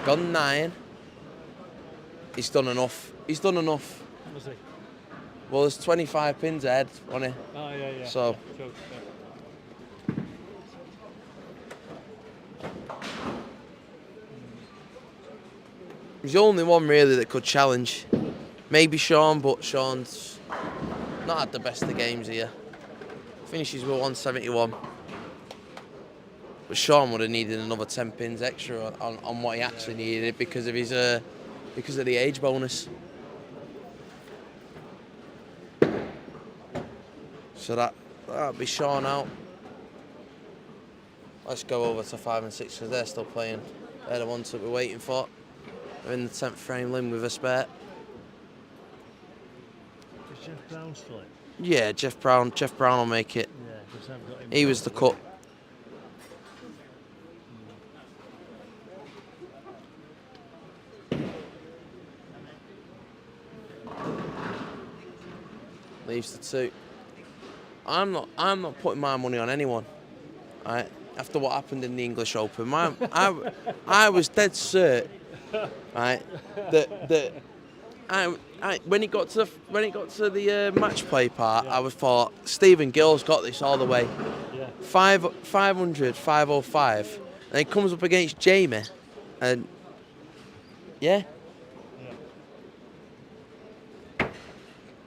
Gone 9. He's done enough. Was he? Well, there's 25 pins ahead, wasn't he? Oh, yeah. So- Yeah, true, yeah. He's the only one really that could challenge. Maybe Sean, but Sean's not had the best of games here. Finishes with 171. But Sean would have needed another 10 pins extra on what he actually needed because of the age bonus. So that'll be Sean out. Let's go over to 5 and 6 because they're still playing. They're the ones that we're waiting for. They're in the 10th frame limb with a spare. Is Jeff Brown still in? Yeah, Jeff Brown will make it. Yeah, because I've got him. He was the cut. Leaves the 2. I'm not putting my money on anyone. Right? After what happened in the English Open, I was dead cert. Right? That when it got to the match play part, I was thought Stephen Gill's got this all the way. Yeah. 500, 505, and he comes up against Jamie, and yeah.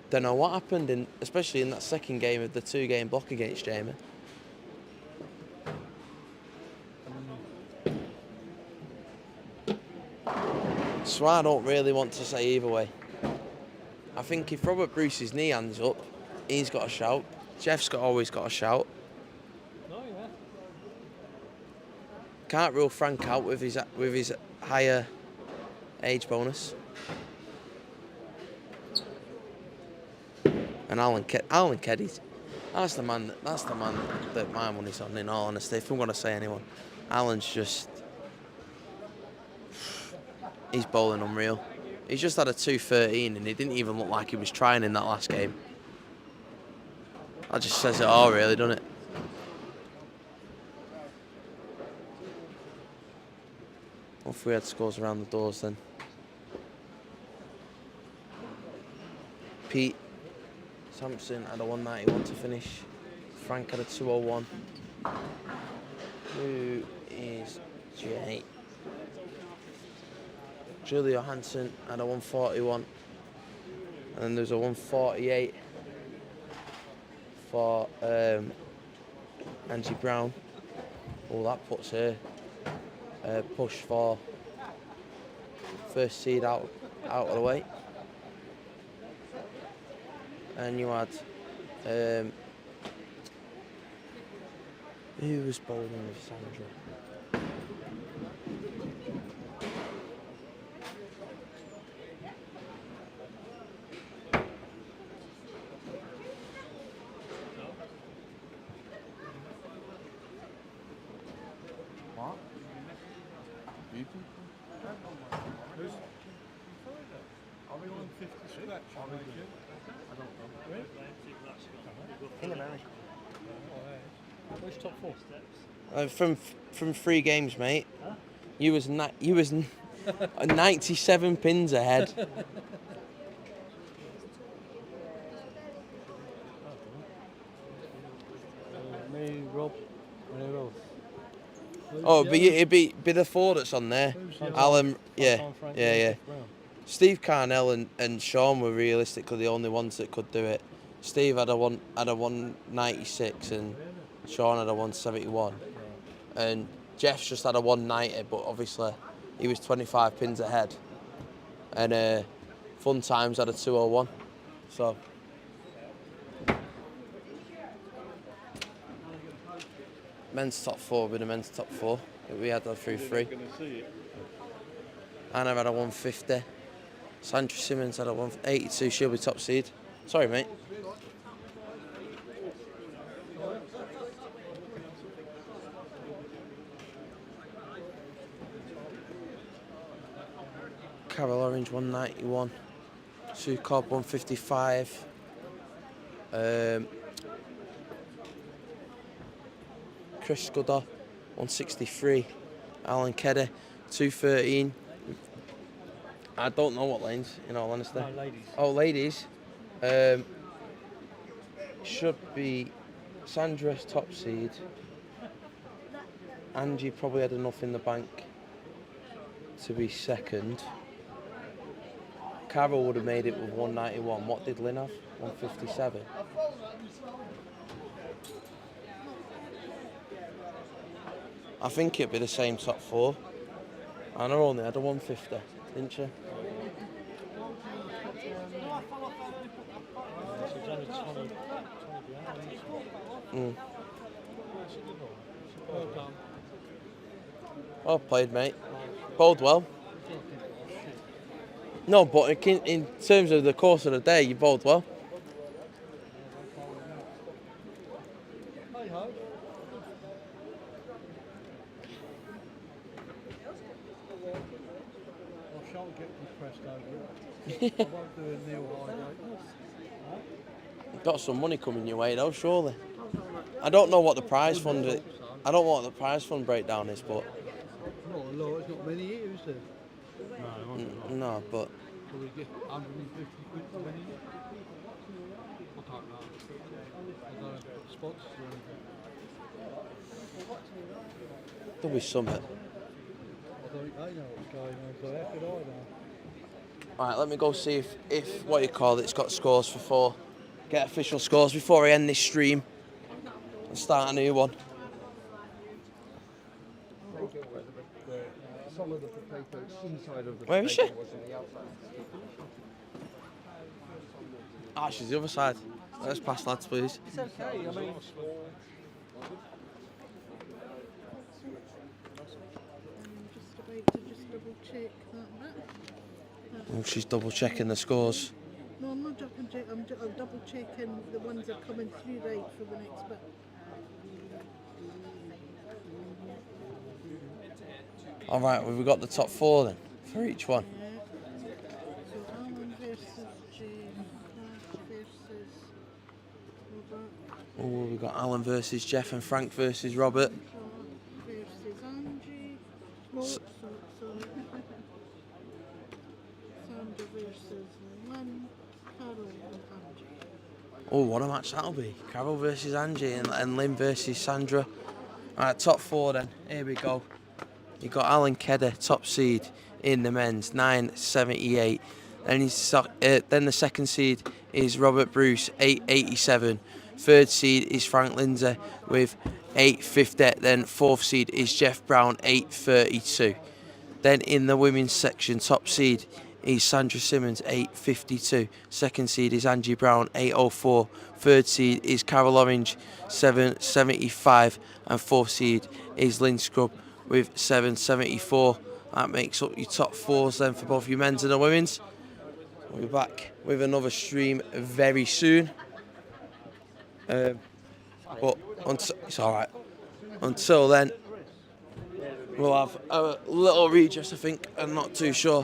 Don't know what happened, especially in that second game of the 2-game block against Jamie. So I don't really want to say either way. I think if Robert Bruce's knee hands up, he's got a shout. Jeff's always got a shout. Oh, yeah. Can't rule Frank out with his higher age bonus. And Alan Keddy's. That's the man that my money's on, in all honesty. If I'm going to say anyone, Alan's just, he's bowling unreal. He's just had a 213 and he didn't even look like he was trying in that last game. That just says it all, really, doesn't it? What if we had scores around the doors then? Pete Sampson had a 191 to finish. Frank had a 201. Who is Jay? Julia Hansen had a 141. And then there's a 148 for Angie Brown. Oh, that puts her push for first seed out of the way. And you had who was bowling with Sandra? What? You people? Are we on 50 scratch? In America. Where's top 4? From 3 games, mate. Huh? You was 97 pins ahead. Me, Rob, anyone else? Oh, it'd be the 4 that's on there. Alan, yeah. Steve Carnell and Sean were realistically the only ones that could do it. Steve had a 196 and Sean had a 171. And Jeff's just had a 190, but obviously he was 25 pins ahead. And Fun Times had a 201. So men's top 4 with the men's top 4. We had that through 3. Anna had a 150. Sandra Simmons had a 182. She'll be top seed. Sorry, mate. Carol Orange 191. Sue Cobb 155. Chris Scudder 163. Alan Kedder 213. I don't know what lanes, in all honesty. No, ladies. Oh, ladies. Should be Sandra's top seed. Angie probably had enough in the bank to be second. Carol would have made it with 191. What did Lynn have? 157. I think it'd be the same top 4. Anna only had a 150, didn't she? Well played, mate. Bowled well. No, but in terms of the course of the day, you bowled well. I shan't get depressed over it. I won't do a nil highlight. Got some money coming your way though, surely. I don't know what the prize fund is. I don't know what the prize fund breakdown is, but Not a lot, it's not many here, is there? no, but So we get 150 quid for many? I don't know. I don't know spots or anything. there'll be something. I don't think they know what's going on, so how could I know? Right, let me go see if what you call it's got scores for 4. Get official scores before I end this stream and start a new one. Some of the potato inside of the Where is potato she? was on the outside. Ah, she's the other side. Let's pass, lads, please. It's okay, I mean... Just about to just double check that. Oh, she's double checking the scores. No, I'm not double check. I'm double checking the ones that are coming through right for the next bit. All right, well, we've got the top 4 then for each one. Yeah. So Alan versus Jane, Crash versus Robert, Oh, we've got Alan versus Jeff and Frank versus Robert. Shaw versus Angie. No, sorry. Sandra versus Lynn, Carol and Angie. Oh, what a match that'll be. Carol versus Angie and Lynn versus Sandra. All right, top 4 then. Here we go. You got Alan Kedder, top seed in the men's, 978. Then the second seed is Robert Bruce, 887. Third seed is Frank Lindsay with 850. Then fourth seed is Jeff Brown, 832. Then in the women's section, top seed is Sandra Simmons, 852. Second seed is Angie Brown, 804. Third seed is Carol Orange, 775. And fourth seed is Lynn Scrub with 774. That makes up your top 4s then for both your men's and the women's. We'll be back with another stream very soon. But it's alright. Until then, we'll have a little redress, I think. I'm not too sure.